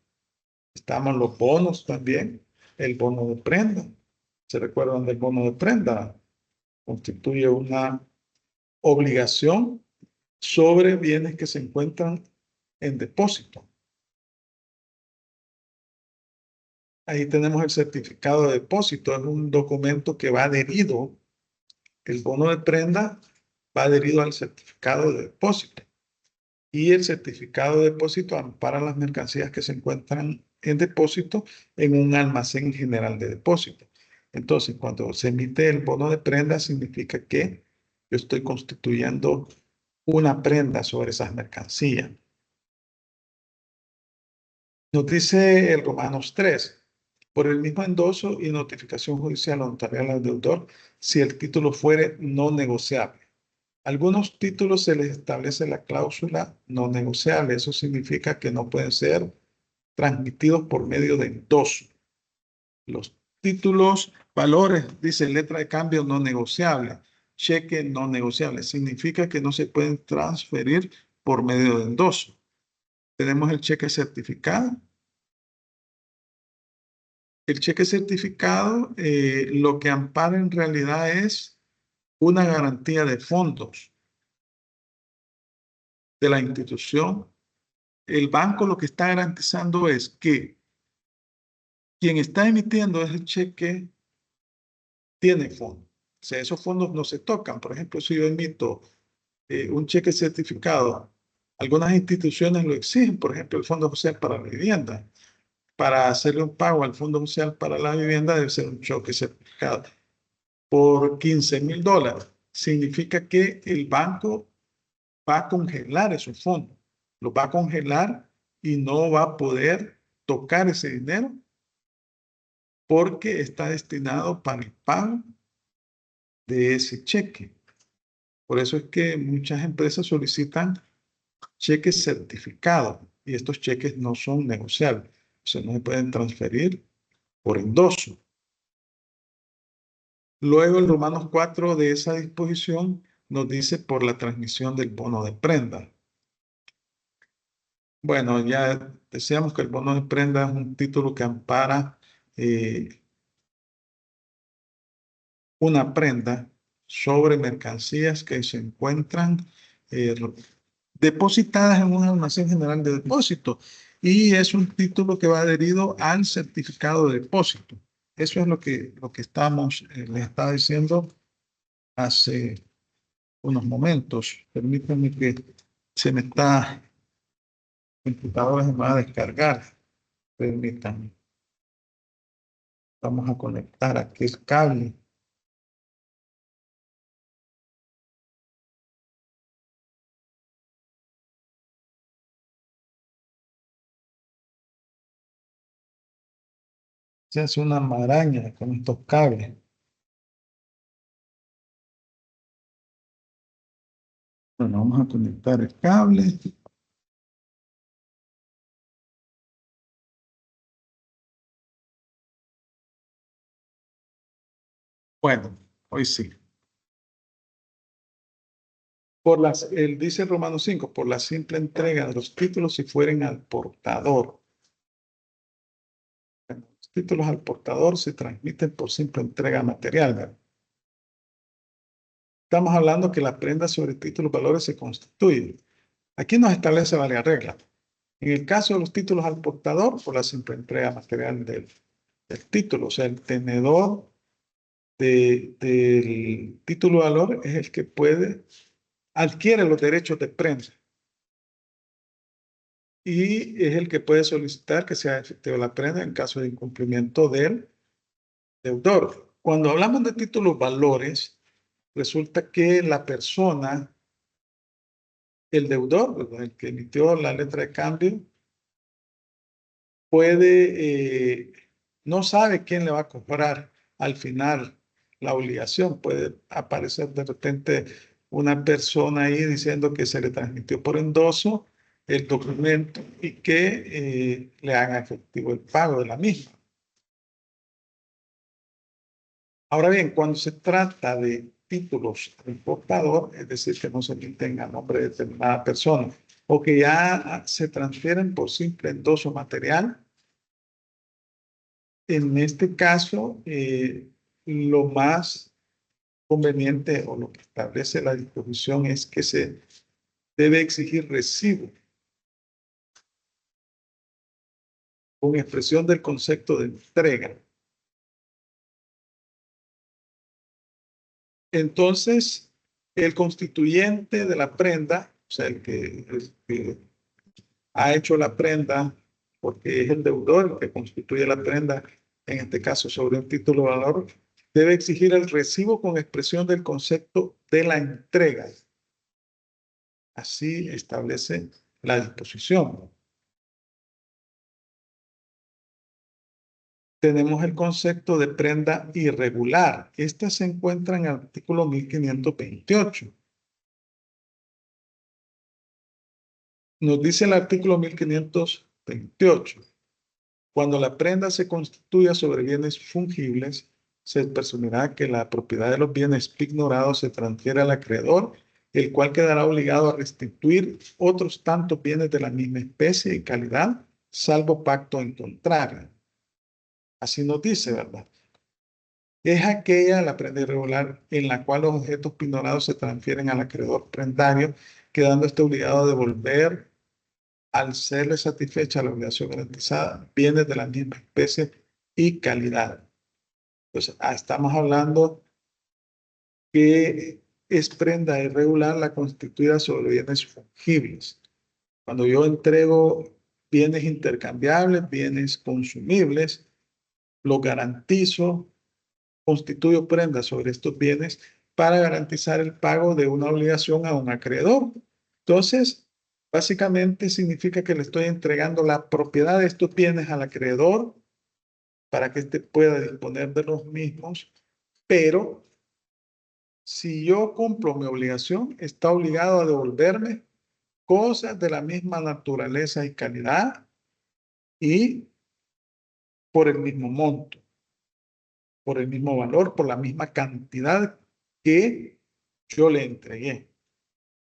Estamos los bonos también, el bono de prenda. ¿Se recuerdan del bono de prenda? Constituye una obligación sobre bienes que se encuentran en depósito. Ahí tenemos el certificado de depósito, es un documento que va adherido, el bono de prenda va adherido al certificado de depósito. Y el certificado de depósito ampara las mercancías que se encuentran en depósito en un almacén general de depósito. Entonces, cuando se emite el bono de prenda, significa que yo estoy constituyendo una prenda sobre esas mercancías. Nos dice el Romanos 3, por el mismo endoso y notificación judicial o notarial al deudor, si el título fuere no negociable. Algunos títulos se les establece la cláusula no negociable. Eso significa que no pueden ser transmitidos por medio de endoso. Los títulos, valores, dice letra de cambio no negociable, cheque no negociable. Significa que no se pueden transferir por medio de endoso. Tenemos el cheque certificado. El cheque certificado lo que ampara en realidad es una garantía de fondos de la institución. El banco lo que está garantizando es que quien está emitiendo ese cheque tiene fondos. O sea, esos fondos no se tocan. Por ejemplo, si yo emito un cheque certificado, algunas instituciones lo exigen, por ejemplo, el Fondo Social para la Vivienda. Para hacerle un pago al Fondo Social para la Vivienda debe ser un cheque certificado por $15,000. Significa que el banco va a congelar esos fondos, los va a congelar y no va a poder tocar ese dinero porque está destinado para el pago de ese cheque. Por eso es que muchas empresas solicitan cheques certificados y estos cheques no son negociables, o sea, no se pueden transferir por endoso. Luego el Romanos 4 de esa disposición nos dice por la transmisión del bono de prenda. Bueno, ya decíamos que el bono de prenda es un título que ampara una prenda sobre mercancías que se encuentran depositadas en un almacén general de depósito y es un título que va adherido al certificado de depósito. Eso es lo que estamos, les estaba diciendo hace unos momentos. Permítanme que se me está, el computador se va a descargar. Permítanme. Vamos a conectar aquí el cable. Se hace una maraña con estos cables. Bueno, vamos a conectar el cable. Bueno, hoy sí. Él dice Romanos 5, por la simple entrega de los títulos si fueren al portador. Bueno, los títulos al portador se transmiten por simple entrega material, ¿verdad? Estamos hablando que la prenda sobre títulos valores se constituye. Aquí nos establece varias reglas. En el caso de los títulos al portador, por la simple entrega material del título, o sea, el tenedor del título de valor es el que adquiere los derechos de prenda y es el que puede solicitar que sea efectiva la prenda en caso de incumplimiento del deudor. Cuando hablamos de títulos valores, resulta que la persona, el deudor, ¿verdad?, el que emitió la letra de cambio, no sabe quién le va a cobrar al final la obligación. Puede aparecer de repente una persona ahí diciendo que se le transmitió por endoso el documento y que le haga efectivo el pago de la misma. Ahora bien, cuando se trata de títulos al portador, es decir, que no se emiten a nombre de determinada persona o que ya se transfieren por simple endoso material, en este caso, lo más conveniente o lo que establece la disposición es que se debe exigir recibo con expresión del concepto de entrega. Entonces, el constituyente de la prenda, o sea, el que ha hecho la prenda, porque es el deudor el que constituye la prenda, en este caso sobre un título de valor, debe exigir el recibo con expresión del concepto de la entrega. Así establece la disposición. Tenemos el concepto de prenda irregular. Esta se encuentra en el artículo 1528. Nos dice el artículo 1528. Cuando la prenda se constituya sobre bienes fungibles, se presumirá que la propiedad de los bienes pignorados se transfiere al acreedor, el cual quedará obligado a restituir otros tantos bienes de la misma especie y calidad, salvo pacto en contrario. Así nos dice, ¿verdad? Es aquella, la prenda irregular, en la cual los objetos pignorados se transfieren al acreedor prendario, quedando este obligado a devolver, al serle satisfecha la obligación garantizada, bienes de la misma especie y calidad. Entonces, estamos hablando que es prenda irregular la constituida sobre bienes fungibles. Cuando yo entrego bienes intercambiables, bienes consumibles, los garantizo, constituyo prenda sobre estos bienes para garantizar el pago de una obligación a un acreedor. Entonces, básicamente significa que le estoy entregando la propiedad de estos bienes al acreedor para que éste pueda disponer de los mismos, pero si yo cumplo mi obligación, está obligado a devolverme cosas de la misma naturaleza y calidad y por el mismo monto, por el mismo valor, por la misma cantidad que yo le entregué.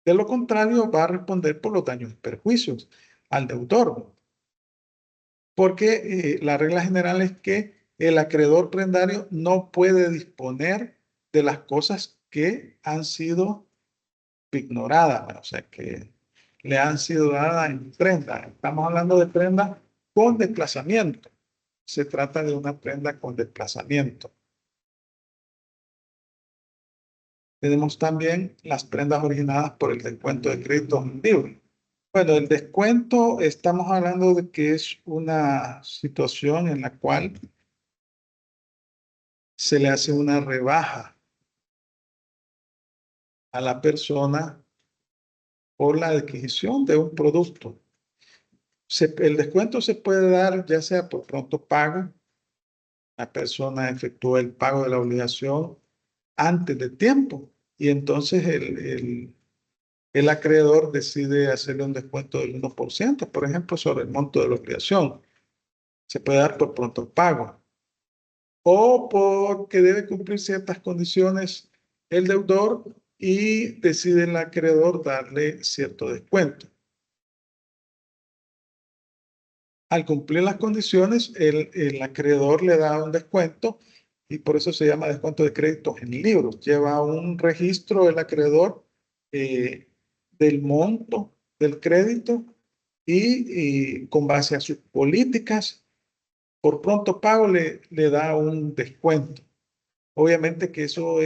De lo contrario, va a responder por los daños y perjuicios al deudor. Porque la regla general es que el acreedor prendario no puede disponer de las cosas que han sido ignoradas, o sea, que le han sido dadas en prenda. Estamos hablando de prenda con desplazamiento. Se trata de una prenda con desplazamiento. Tenemos también las prendas originadas por el descuento de créditos en libros. Bueno, el descuento, estamos hablando de que es una situación en la cual se le hace una rebaja a la persona por la adquisición de un producto. El descuento se puede dar ya sea por pronto pago, la persona efectúa el pago de la obligación antes de tiempo y entonces el acreedor decide hacerle un descuento del 1%, por ejemplo, sobre el monto de la obligación. Se puede dar por pronto pago o porque debe cumplir ciertas condiciones el deudor y decide el acreedor darle cierto descuento. Al cumplir las condiciones, el acreedor le da un descuento y por eso se llama descuento de créditos en libros. Lleva un registro el acreedor del monto del crédito y con base a sus políticas, por pronto pago le da un descuento. Obviamente que eso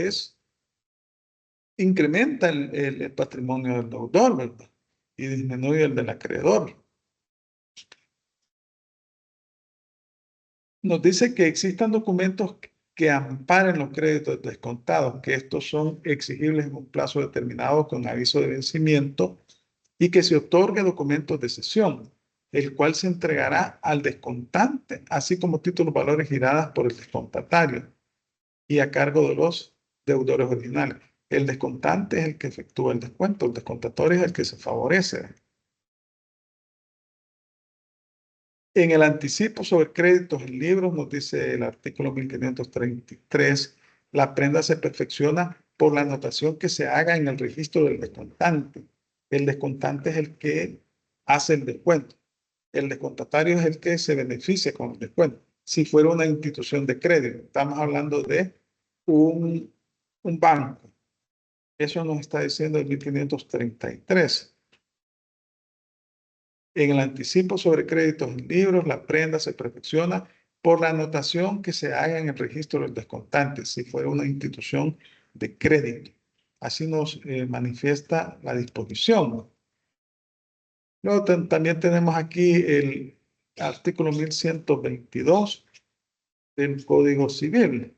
incrementa el patrimonio del deudor, ¿verdad? Y disminuye el del acreedor. Nos dice que existan documentos que amparen los créditos descontados, que estos son exigibles en un plazo determinado con aviso de vencimiento y que se otorgue documentos de cesión, el cual se entregará al descontante, así como títulos valores giradas por el descontatario y a cargo de los deudores originales. El descontante es el que efectúa el descuento, el descontatorio es el que se favorece. En el anticipo sobre créditos en libros, nos dice el artículo 1533, la prenda se perfecciona por la anotación que se haga en el registro del descontante. El descontante es el que hace el descuento. El descontatario es el que se beneficia con el descuento. Si fuera una institución de crédito, estamos hablando de un banco. Eso nos está diciendo el 1533. En el anticipo sobre créditos en libros, la prenda se perfecciona por la anotación que se haga en el registro del descontante, si fuera una institución de crédito. Así nos manifiesta la disposición. Luego también tenemos aquí el artículo 1122 del Código Civil.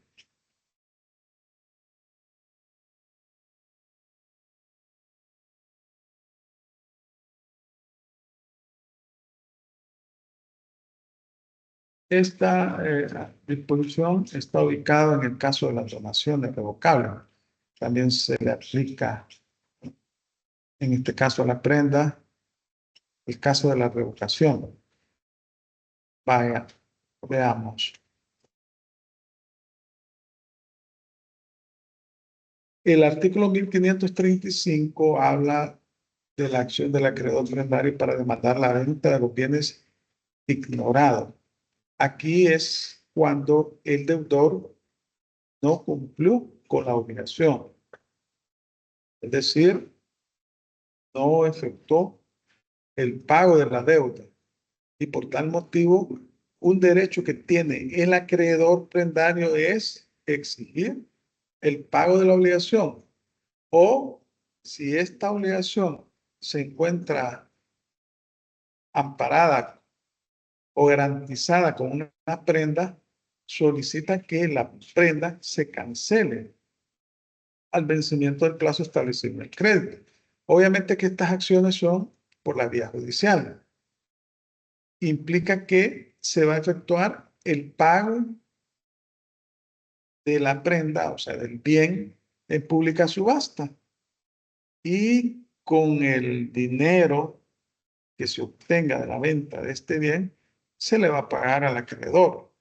Esta disposición está ubicada en el caso de las donaciones revocables. También se le aplica, en este caso a la prenda, el caso de la revocación. Vaya, veamos. El artículo 1535 habla de la acción del acreedor prendario para demandar la venta de los bienes ignorados. Aquí es cuando el deudor no cumplió con la obligación. Es decir, no efectuó el pago de la deuda. Y por tal motivo, un derecho que tiene el acreedor prendario es exigir el pago de la obligación. O si esta obligación se encuentra amparada o garantizada con una prenda, solicita que la prenda se cancele al vencimiento del plazo establecido en el crédito. Obviamente que estas acciones son por la vía judicial. Implica que se va a efectuar el pago de la prenda, o sea, del bien en pública subasta. Y con el dinero que se obtenga de la venta de este bien, se le va a pagar al acreedor.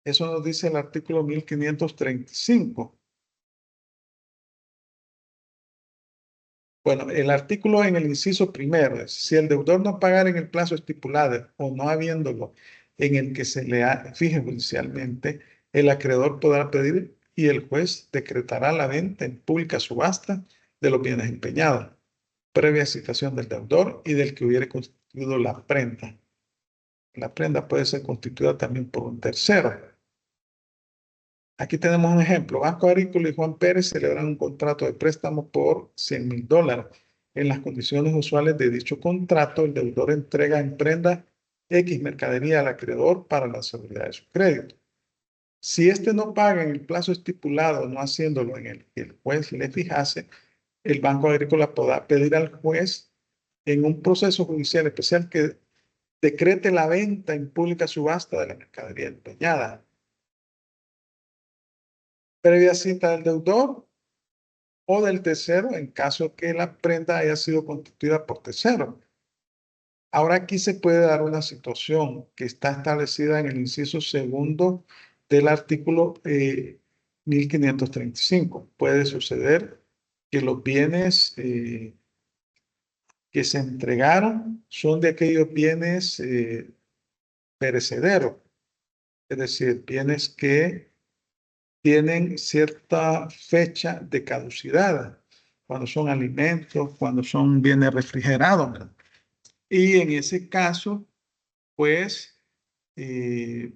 Eso nos dice el artículo 1535. Bueno, el artículo en el inciso primero es, si el deudor no pagara en el plazo estipulado o no habiéndolo en el que se le fije judicialmente, el acreedor podrá pedir y el juez decretará la venta en pública subasta de los bienes empeñados, previa citación del deudor y del que hubiere constituido la prenda. La prenda puede ser constituida también por un tercero. Aquí tenemos un ejemplo. Banco Agrícola y Juan Pérez celebran un contrato de préstamo por $100,000. En las condiciones usuales de dicho contrato, el deudor entrega en prenda X mercadería al acreedor para la seguridad de su crédito. Si éste no paga en el plazo estipulado, no haciéndolo en el que el juez le fijase, el Banco Agrícola podrá pedir al juez en un proceso judicial especial que decrete la venta en pública subasta de la mercadería empeñada, previa cita del deudor o del tercero en caso que la prenda haya sido constituida por tercero. Ahora aquí se puede dar una situación que está establecida en el inciso segundo del artículo 1535. Puede suceder que los bienes que se entregaron son de aquellos bienes perecederos, es decir, bienes que tienen cierta fecha de caducidad, cuando son alimentos, cuando son bienes refrigerados, ¿verdad? Y en ese caso, pues, debe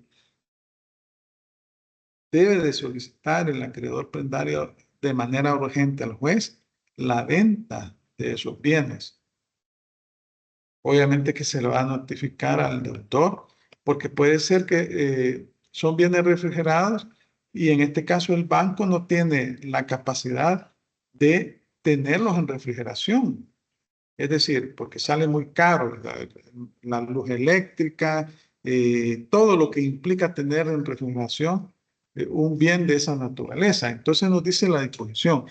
de solicitar el acreedor prendario de manera urgente al juez la venta de esos bienes. Obviamente que se le va a notificar al deudor, porque puede ser que son bienes refrigerados y en este caso el banco no tiene la capacidad de tenerlos en refrigeración. Es decir, porque sale muy caro la luz eléctrica, todo lo que implica tener en refrigeración un bien de esa naturaleza. Entonces nos dice la disposición.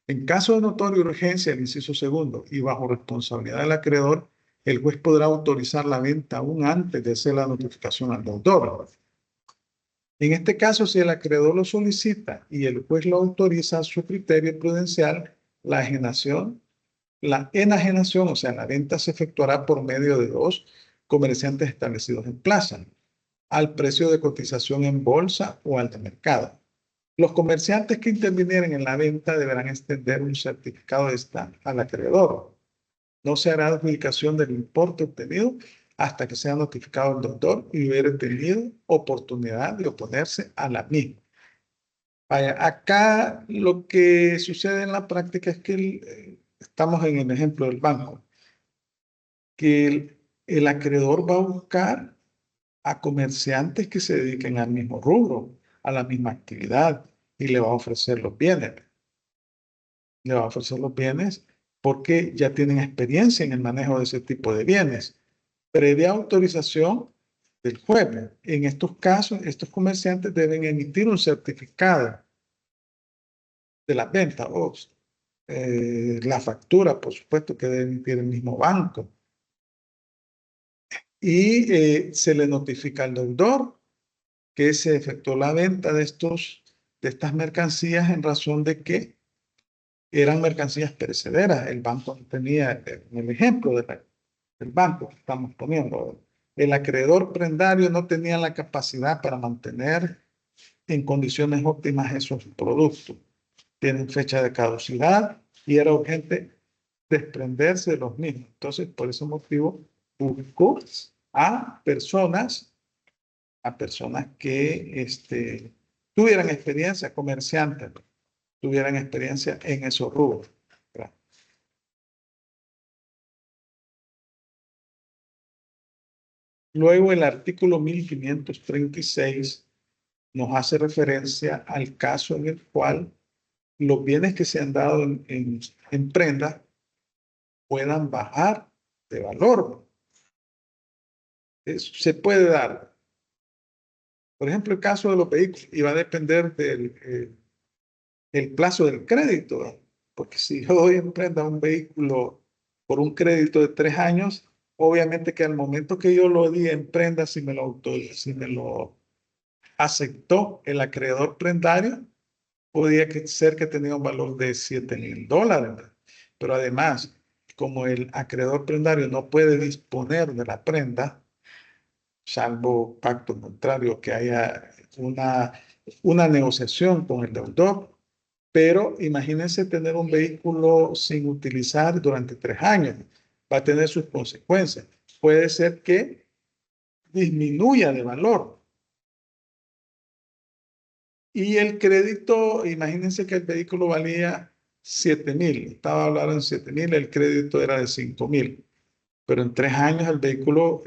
En caso de notoria urgencia, el inciso segundo, y bajo responsabilidad del acreedor, el juez podrá autorizar la venta aún antes de hacer la notificación al deudor. En este caso, si el acreedor lo solicita y el juez lo autoriza a su criterio prudencial, la enajenación, o sea, la venta se efectuará por medio de dos comerciantes establecidos en plaza, al precio de cotización en bolsa o al de mercado. Los comerciantes que intervinieren en la venta deberán extender un certificado de esta al acreedor. No se hará adjudicación del importe obtenido hasta que sea notificado el deudor y hubiere tenido oportunidad de oponerse a la misma. Vaya, acá lo que sucede en la práctica es que estamos en el ejemplo del banco, que el acreedor va a buscar a comerciantes que se dediquen al mismo rubro, a la misma actividad, y le va a ofrecer los bienes. Le va a ofrecer los bienes porque ya tienen experiencia en el manejo de ese tipo de bienes, previa autorización del juez. En estos casos, estos comerciantes deben emitir un certificado de la venta o la factura, por supuesto, que debe emitir el mismo banco. Y se le notifica al deudor que se efectuó la venta de estas mercancías en razón de que eran mercancías perecederas. El banco no tenía, en el ejemplo del banco que estamos poniendo, el acreedor prendario no tenía la capacidad para mantener en condiciones óptimas esos productos. Tienen fecha de caducidad y era urgente desprenderse de los mismos. Entonces, por ese motivo, buscó a personas que tuvieran experiencia, comerciantes, tuvieran experiencia en esos rubros. Luego el artículo 1536 nos hace referencia al caso en el cual los bienes que se han dado en prenda puedan bajar de valor. Se puede dar. Por ejemplo, el caso de los vehículos, y va a depender del el plazo del crédito, porque si yo doy en prenda un vehículo por un crédito de 3 años, obviamente que al momento que yo lo di en prenda, si me lo aceptó el acreedor prendario, podía ser que tenía un valor de $7,000. Pero además, como el acreedor prendario no puede disponer de la prenda, salvo pacto contrario, que haya una negociación con el deudor. Pero imagínense tener un vehículo sin utilizar durante 3 años. Va a tener sus consecuencias. Puede ser que disminuya de valor. Y el crédito, imagínense que el vehículo valía 7,000. Estaba hablando en 7,000, el crédito era de 5,000. Pero en 3 años el vehículo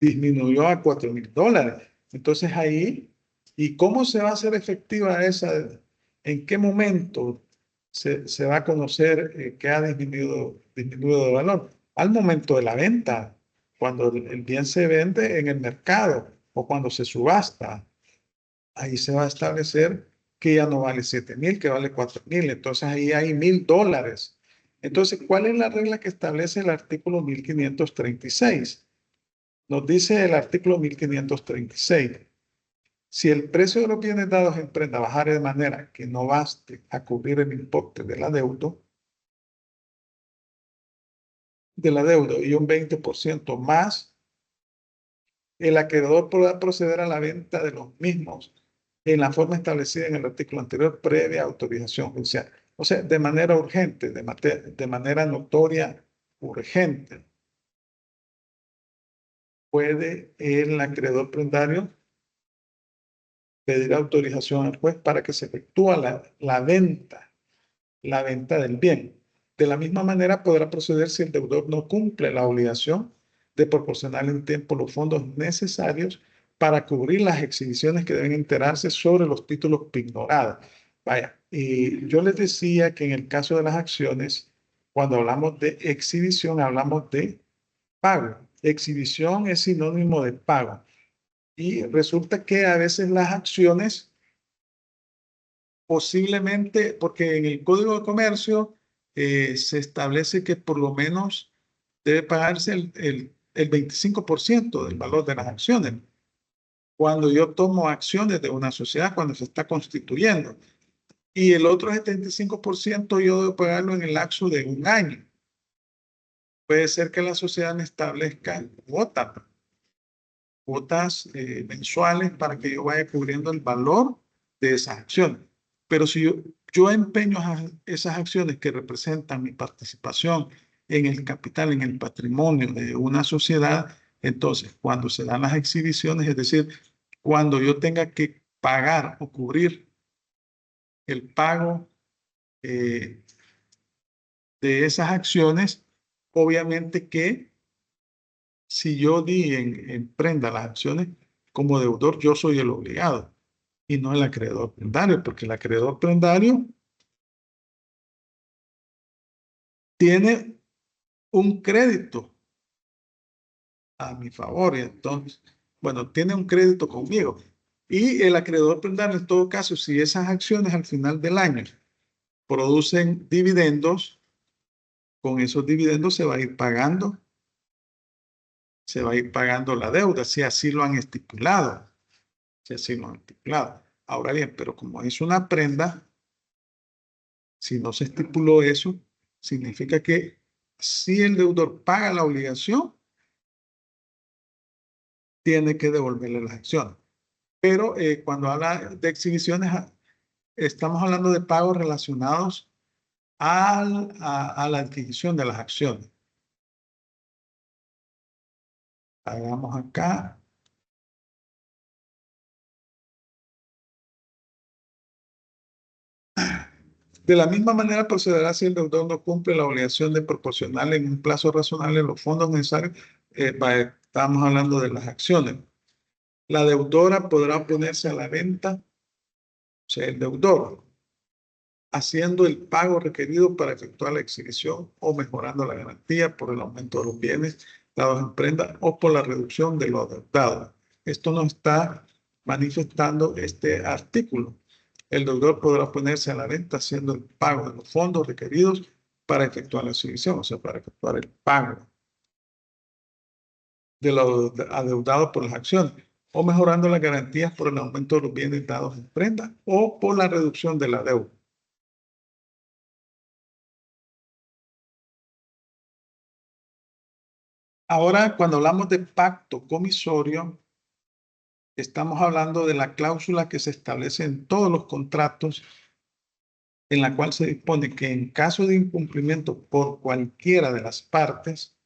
disminuyó a $4,000. Entonces ahí, ¿y cómo se va a hacer efectiva esa? ¿En qué momento se va a conocer que ha disminuido de valor? Al momento de la venta, cuando el bien se vende en el mercado o cuando se subasta. Ahí se va a establecer que ya no vale 7,000, que vale 4,000. Entonces ahí hay $1,000. Entonces, ¿cuál es la regla que establece el artículo 1536? Nos dice el artículo 1536. Si el precio de los bienes dados en prenda bajare de manera que no baste a cubrir el importe de la deuda y un 20% más, el acreedor podrá proceder a la venta de los mismos en la forma establecida en el artículo anterior, previa autorización judicial. O sea, de manera urgente, de manera notoria, urgente, puede el acreedor prendario pedir autorización al juez para que se efectúe la venta del bien. De la misma manera podrá proceder si el deudor no cumple la obligación de proporcionar en tiempo los fondos necesarios para cubrir las exhibiciones que deben enterarse sobre los títulos pignorados. Vaya, y yo les decía que en el caso de las acciones, cuando hablamos de exhibición, hablamos de pago. Exhibición es sinónimo de pago. Y resulta que a veces las acciones, posiblemente, porque en el Código de Comercio se establece que por lo menos debe pagarse el 25% del valor de las acciones. Cuando yo tomo acciones de una sociedad, cuando se está constituyendo. Y el otro 75% yo debo pagarlo en el lapso de 1 año. Puede ser que la sociedad me establezca cuotas mensuales para que yo vaya cubriendo el valor de esas acciones. Pero si yo empeño esas acciones que representan mi participación en el capital, en el patrimonio de una sociedad, entonces cuando se dan las exhibiciones, es decir, cuando yo tenga que pagar o cubrir el pago de esas acciones, obviamente que si yo di en prenda las acciones como deudor, yo soy el obligado y no el acreedor prendario, porque el acreedor prendario tiene un crédito a mi favor y entonces, bueno, tiene un crédito conmigo. Y el acreedor prendario, en todo caso, si esas acciones al final del año producen dividendos, con esos dividendos se va a ir pagando la deuda, si así lo han estipulado. Si así lo han estipulado. Ahora bien, pero como es una prenda, si no se estipuló eso, significa que si el deudor paga la obligación, tiene que devolverle las acciones. Pero cuando habla de exhibiciones, estamos hablando de pagos relacionados a la adquisición de las acciones. Hagamos acá. De la misma manera procederá si el deudor no cumple la obligación de proporcionarle en un plazo razonable los fondos necesarios. Estamos hablando de las acciones. La deudora podrá oponerse a la venta, o sea, el deudor, haciendo el pago requerido para efectuar la exhibición o mejorando la garantía por el aumento de los bienes dados en prenda o por la reducción de lo adeudado. Esto nos está manifestando este artículo. El deudor podrá oponerse a la venta haciendo el pago de los fondos requeridos para efectuar la exhibición, o sea, para efectuar el pago de lo adeudado por las acciones, o mejorando las garantías por el aumento de los bienes dados en prenda o por la reducción de la deuda. Ahora, cuando hablamos de pacto comisorio, estamos hablando de la cláusula que se establece en todos los contratos, en la cual se dispone que en caso de incumplimiento por cualquiera de las partes,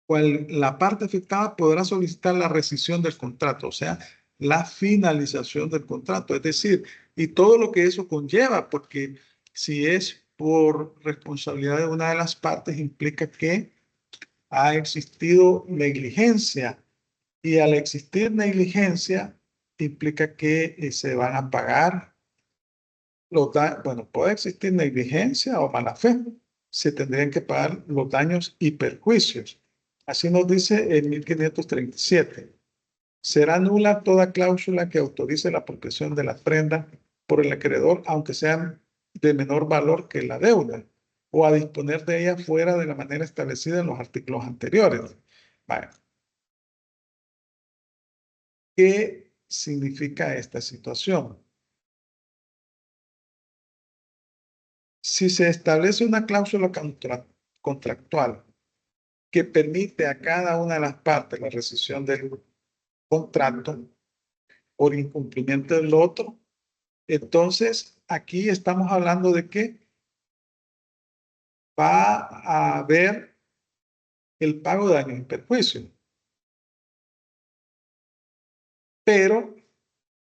la parte afectada podrá solicitar la rescisión del contrato, o sea, la finalización del contrato. Es decir, y todo lo que eso conlleva, porque si es por responsabilidad de una de las partes, implica que ha existido negligencia. Y al existir negligencia, implica que se van a pagar los daños. Bueno, puede existir negligencia o mala fe. Se tendrían que pagar los daños y perjuicios. Así nos dice el 1537. Será nula toda cláusula que autorice la apropiación de la prenda por el acreedor, aunque sean de menor valor que la deuda, o a disponer de ella fuera de la manera establecida en los artículos anteriores. Vale. ¿Qué significa esta situación? Si se establece una cláusula contractual que permite a cada una de las partes la rescisión del contrato por incumplimiento del otro, entonces aquí estamos hablando de que va a haber el pago de daños y perjuicios. Pero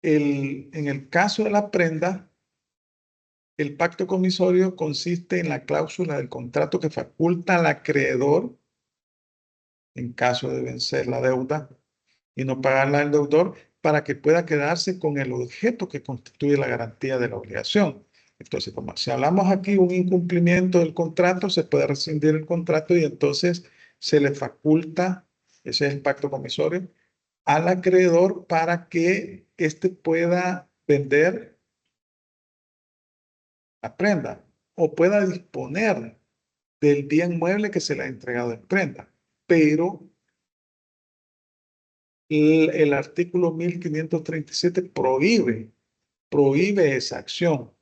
en el caso de la prenda, el pacto comisorio consiste en la cláusula del contrato que faculta al acreedor, en caso de vencer la deuda y no pagarla al deudor, para que pueda quedarse con el objeto que constituye la garantía de la obligación. Entonces, como si hablamos aquí un incumplimiento del contrato, se puede rescindir el contrato y entonces se le faculta, ese es el pacto comisorio, al acreedor para que éste pueda vender la prenda o pueda disponer del bien mueble que se le ha entregado en prenda. Pero el artículo 1537 prohíbe esa acción.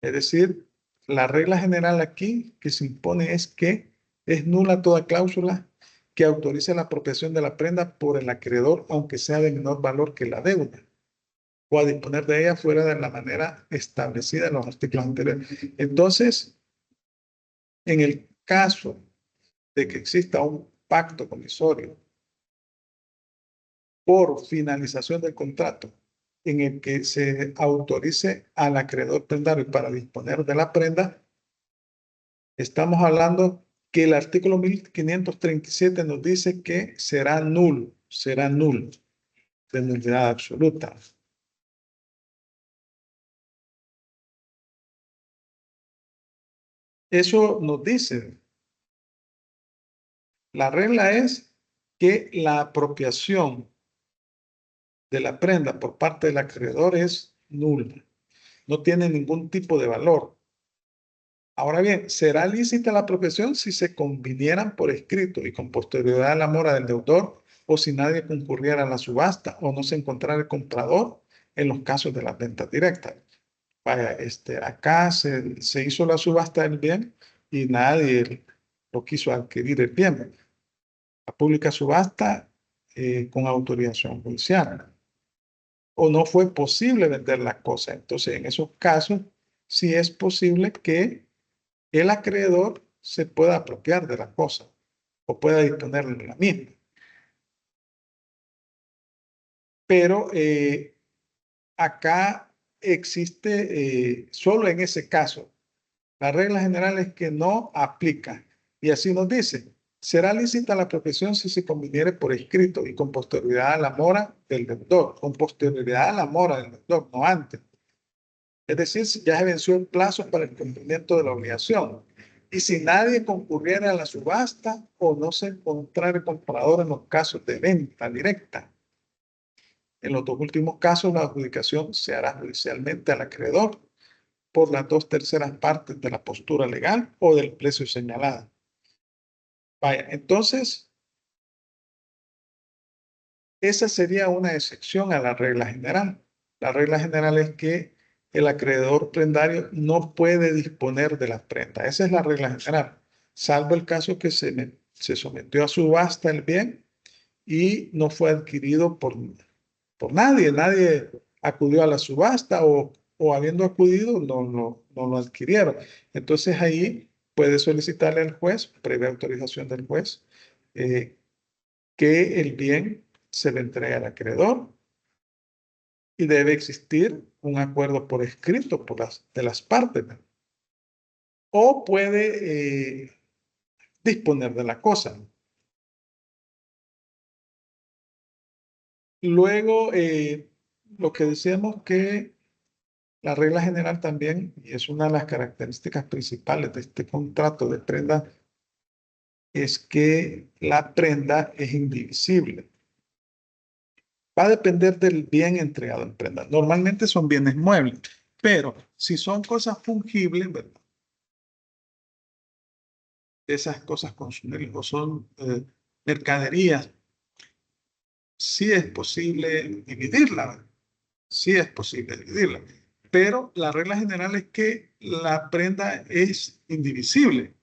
Es decir, la regla general aquí que se impone es que es nula toda cláusula que autorice la apropiación de la prenda por el acreedor, aunque sea de menor valor que la deuda, o a disponer de ella fuera de la manera establecida en los artículos anteriores. Entonces, en el caso de que exista un pacto comisorio por finalización del contrato en el que se autorice al acreedor prendario para disponer de la prenda, estamos hablando que el artículo 1537 nos dice que será nulo, de nulidad absoluta. Eso nos dice, la regla es que la apropiación de la prenda por parte del acreedor es nula, no tiene ningún tipo de valor. Ahora bien, será lícita la apropiación si se convinieran por escrito y con posterioridad a la mora del deudor, o si nadie concurriera a la subasta o no se encontrara el comprador en los casos de las ventas directas. Vaya, acá se hizo la subasta del bien y nadie lo quiso adquirir el bien. La pública subasta con autorización judicial. O no fue posible vender la cosa. Entonces, en esos casos, sí es posible que el acreedor se pueda apropiar de la cosa o pueda disponer de la misma. Pero acá existe, solo en ese caso, la regla general es que no aplica. Y así nos dice, será lícita la apropiación si se conviniere por escrito y con posterioridad a la mora del deudor, con posterioridad a la mora del deudor, no antes. Es decir, si ya se venció el plazo para el cumplimiento de la obligación. Y si nadie concurriera a la subasta o no se encontrara el comprador en los casos de venta directa. En los dos últimos casos, la adjudicación se hará judicialmente al acreedor por las 2/3 partes de la postura legal o del precio señalado. Vaya, entonces, esa sería una excepción a la regla general. La regla general es que el acreedor prendario no puede disponer de las prendas. Esa es la regla general, salvo el caso que se se sometió a subasta el bien y no fue adquirido por nadie. Nadie acudió a la subasta o habiendo acudido no lo adquirieron. Entonces ahí puede solicitarle al juez, previa autorización del juez, que el bien se le entregue al acreedor y debe existir un acuerdo por escrito de las partes, ¿no? O puede disponer de la cosa. Luego, lo que decíamos que la regla general también, y es una de las características principales de este contrato de prenda, es que la prenda es indivisible. Va a depender del bien entregado en prenda. Normalmente son bienes muebles, pero si son cosas fungibles, ¿verdad? Esas cosas consumibles o son mercaderías, sí es posible dividirla, ¿verdad? Sí es posible dividirla. Pero la regla general es que la prenda es indivisible.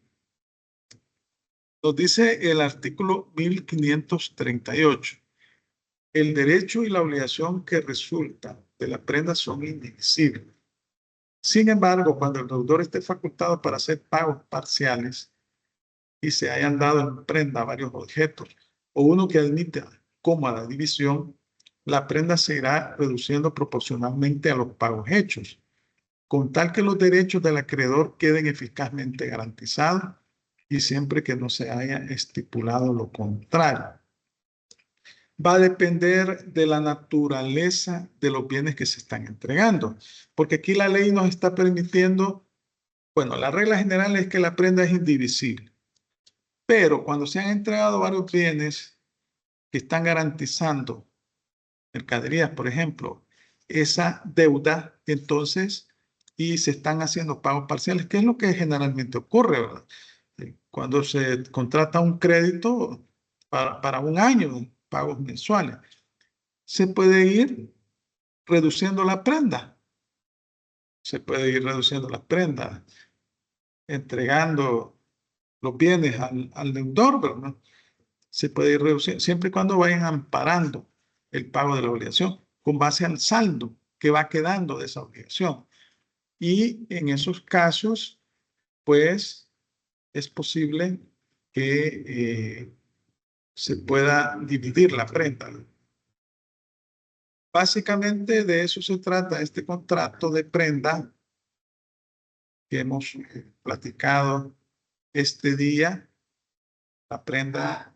Nos dice el artículo 1538. El derecho y la obligación que resultan de la prenda son indivisibles. Sin embargo, cuando el deudor esté facultado para hacer pagos parciales y se hayan dado en prenda varios objetos o uno que admita cómoda división, la prenda se irá reduciendo proporcionalmente a los pagos hechos, con tal que los derechos del acreedor queden eficazmente garantizados y siempre que no se haya estipulado lo contrario. Va a depender de la naturaleza de los bienes que se están entregando, porque aquí la ley nos está permitiendo, bueno, la regla general es que la prenda es indivisible, pero cuando se han entregado varios bienes que están garantizando mercaderías, por ejemplo, esa deuda, entonces, y se están haciendo pagos parciales, que es lo que generalmente ocurre, ¿verdad? Cuando se contrata un crédito para un año, pagos mensuales, se puede ir reduciendo la prenda. Se puede ir reduciendo la prenda, entregando los bienes al deudor, ¿verdad? Se puede ir reduciendo, siempre y cuando vayan amparando el pago de la obligación, con base al saldo que va quedando de esa obligación. Y en esos casos, pues, es posible que se pueda dividir la prenda. Básicamente de eso se trata este contrato de prenda que hemos platicado este día, la prenda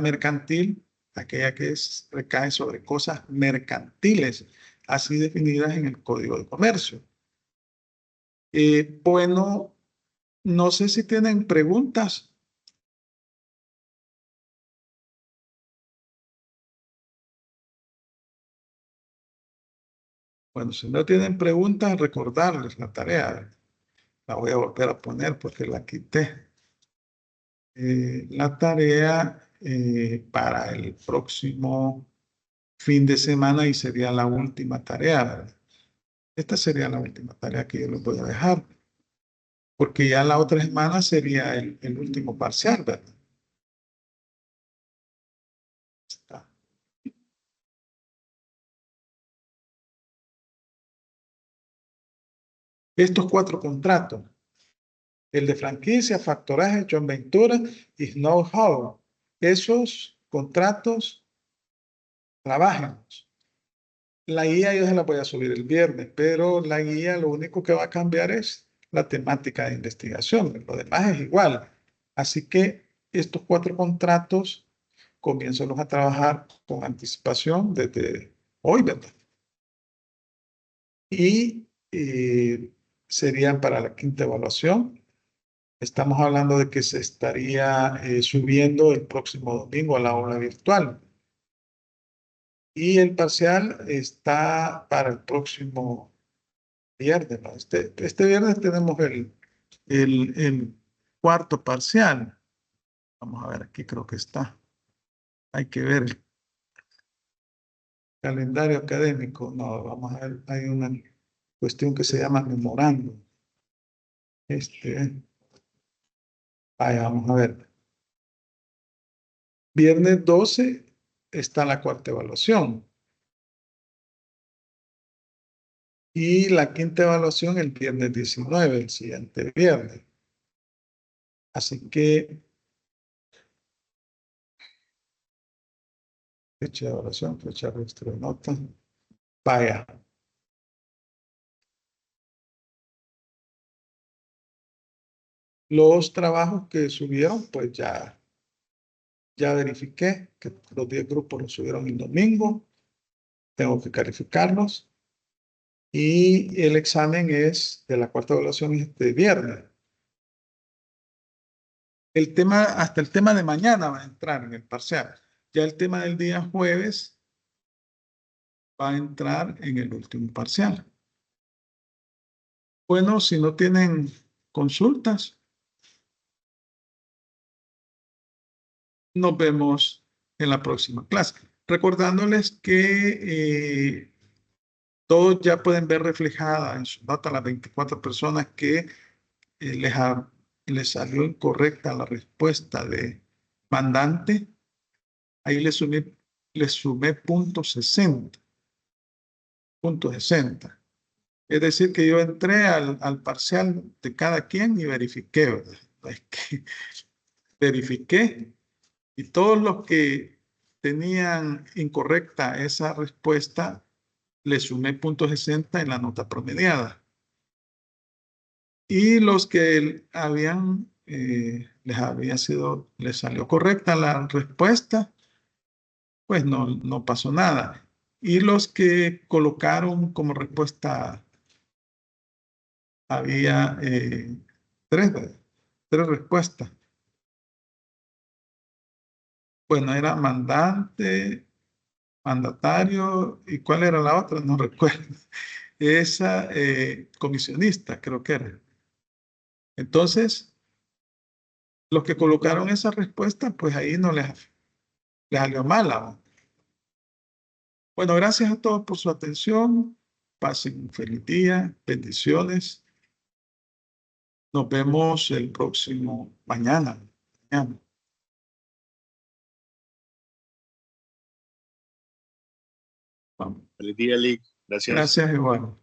mercantil, aquella que recae sobre cosas mercantiles, así definidas en el Código de Comercio. Bueno, no sé si tienen preguntas. Bueno, si no tienen preguntas, recordarles la tarea. La voy a volver a poner porque la quité. La tarea para el próximo fin de semana y sería la última tarea, ¿verdad? Esta sería la última tarea que yo les voy a dejar, porque ya la otra semana sería el último parcial, ¿verdad? Está. Estos 4 contratos, el de franquicia, factoraje, joint venture y know-how, esos contratos, trabájenlos. La guía yo se la voy a subir el viernes, pero la guía lo único que va a cambiar es la temática de investigación. Lo demás es igual. Así que estos 4 contratos, comiénzalos a trabajar con anticipación desde hoy, ¿verdad? Y serían para la quinta evaluación. Estamos hablando de que se estaría subiendo el próximo domingo a la aula virtual. Y el parcial está para el próximo viernes, ¿no? Este viernes tenemos el cuarto parcial. Vamos a ver, aquí creo que está. Hay que ver el calendario académico. No, vamos a ver, hay una cuestión que se llama memorando. Vaya, vamos a ver. Viernes 12 está la cuarta evaluación. Y la quinta evaluación el viernes 19, el siguiente viernes. Así que fecha de evaluación, fecha de registro de notas. Vaya. Los trabajos que subieron, pues ya verifiqué que los 10 grupos los subieron el domingo. Tengo que calificarlos. Y el examen es de la cuarta evaluación este viernes. El tema, hasta el tema de mañana va a entrar en el parcial. Ya el tema del día jueves va a entrar en el último parcial. Bueno, si no tienen consultas, nos vemos en la próxima clase. Recordándoles que todos ya pueden ver reflejada en su nota las 24 personas que les salió incorrecta la respuesta de mandante. Ahí le sumé punto 60. Punto 60. Es decir, que yo entré al parcial de cada quien y verifiqué, ¿verdad? Es que verifiqué y todos los que tenían incorrecta esa respuesta, le sumé punto 60 en la nota promediada. Y los que les salió correcta la respuesta, pues no pasó nada. Y los que colocaron como respuesta, había tres respuestas. Bueno, era mandante, mandatario, ¿y cuál era la otra? No recuerdo. Esa comisionista, creo que era. Entonces, los que colocaron esa respuesta, pues ahí no les salió mala, ¿no? Bueno, gracias a todos por su atención. Pasen un feliz día. Bendiciones. Nos vemos el próximo mañana. Vamos. Feliz día, Lick. Gracias. Gracias, igual.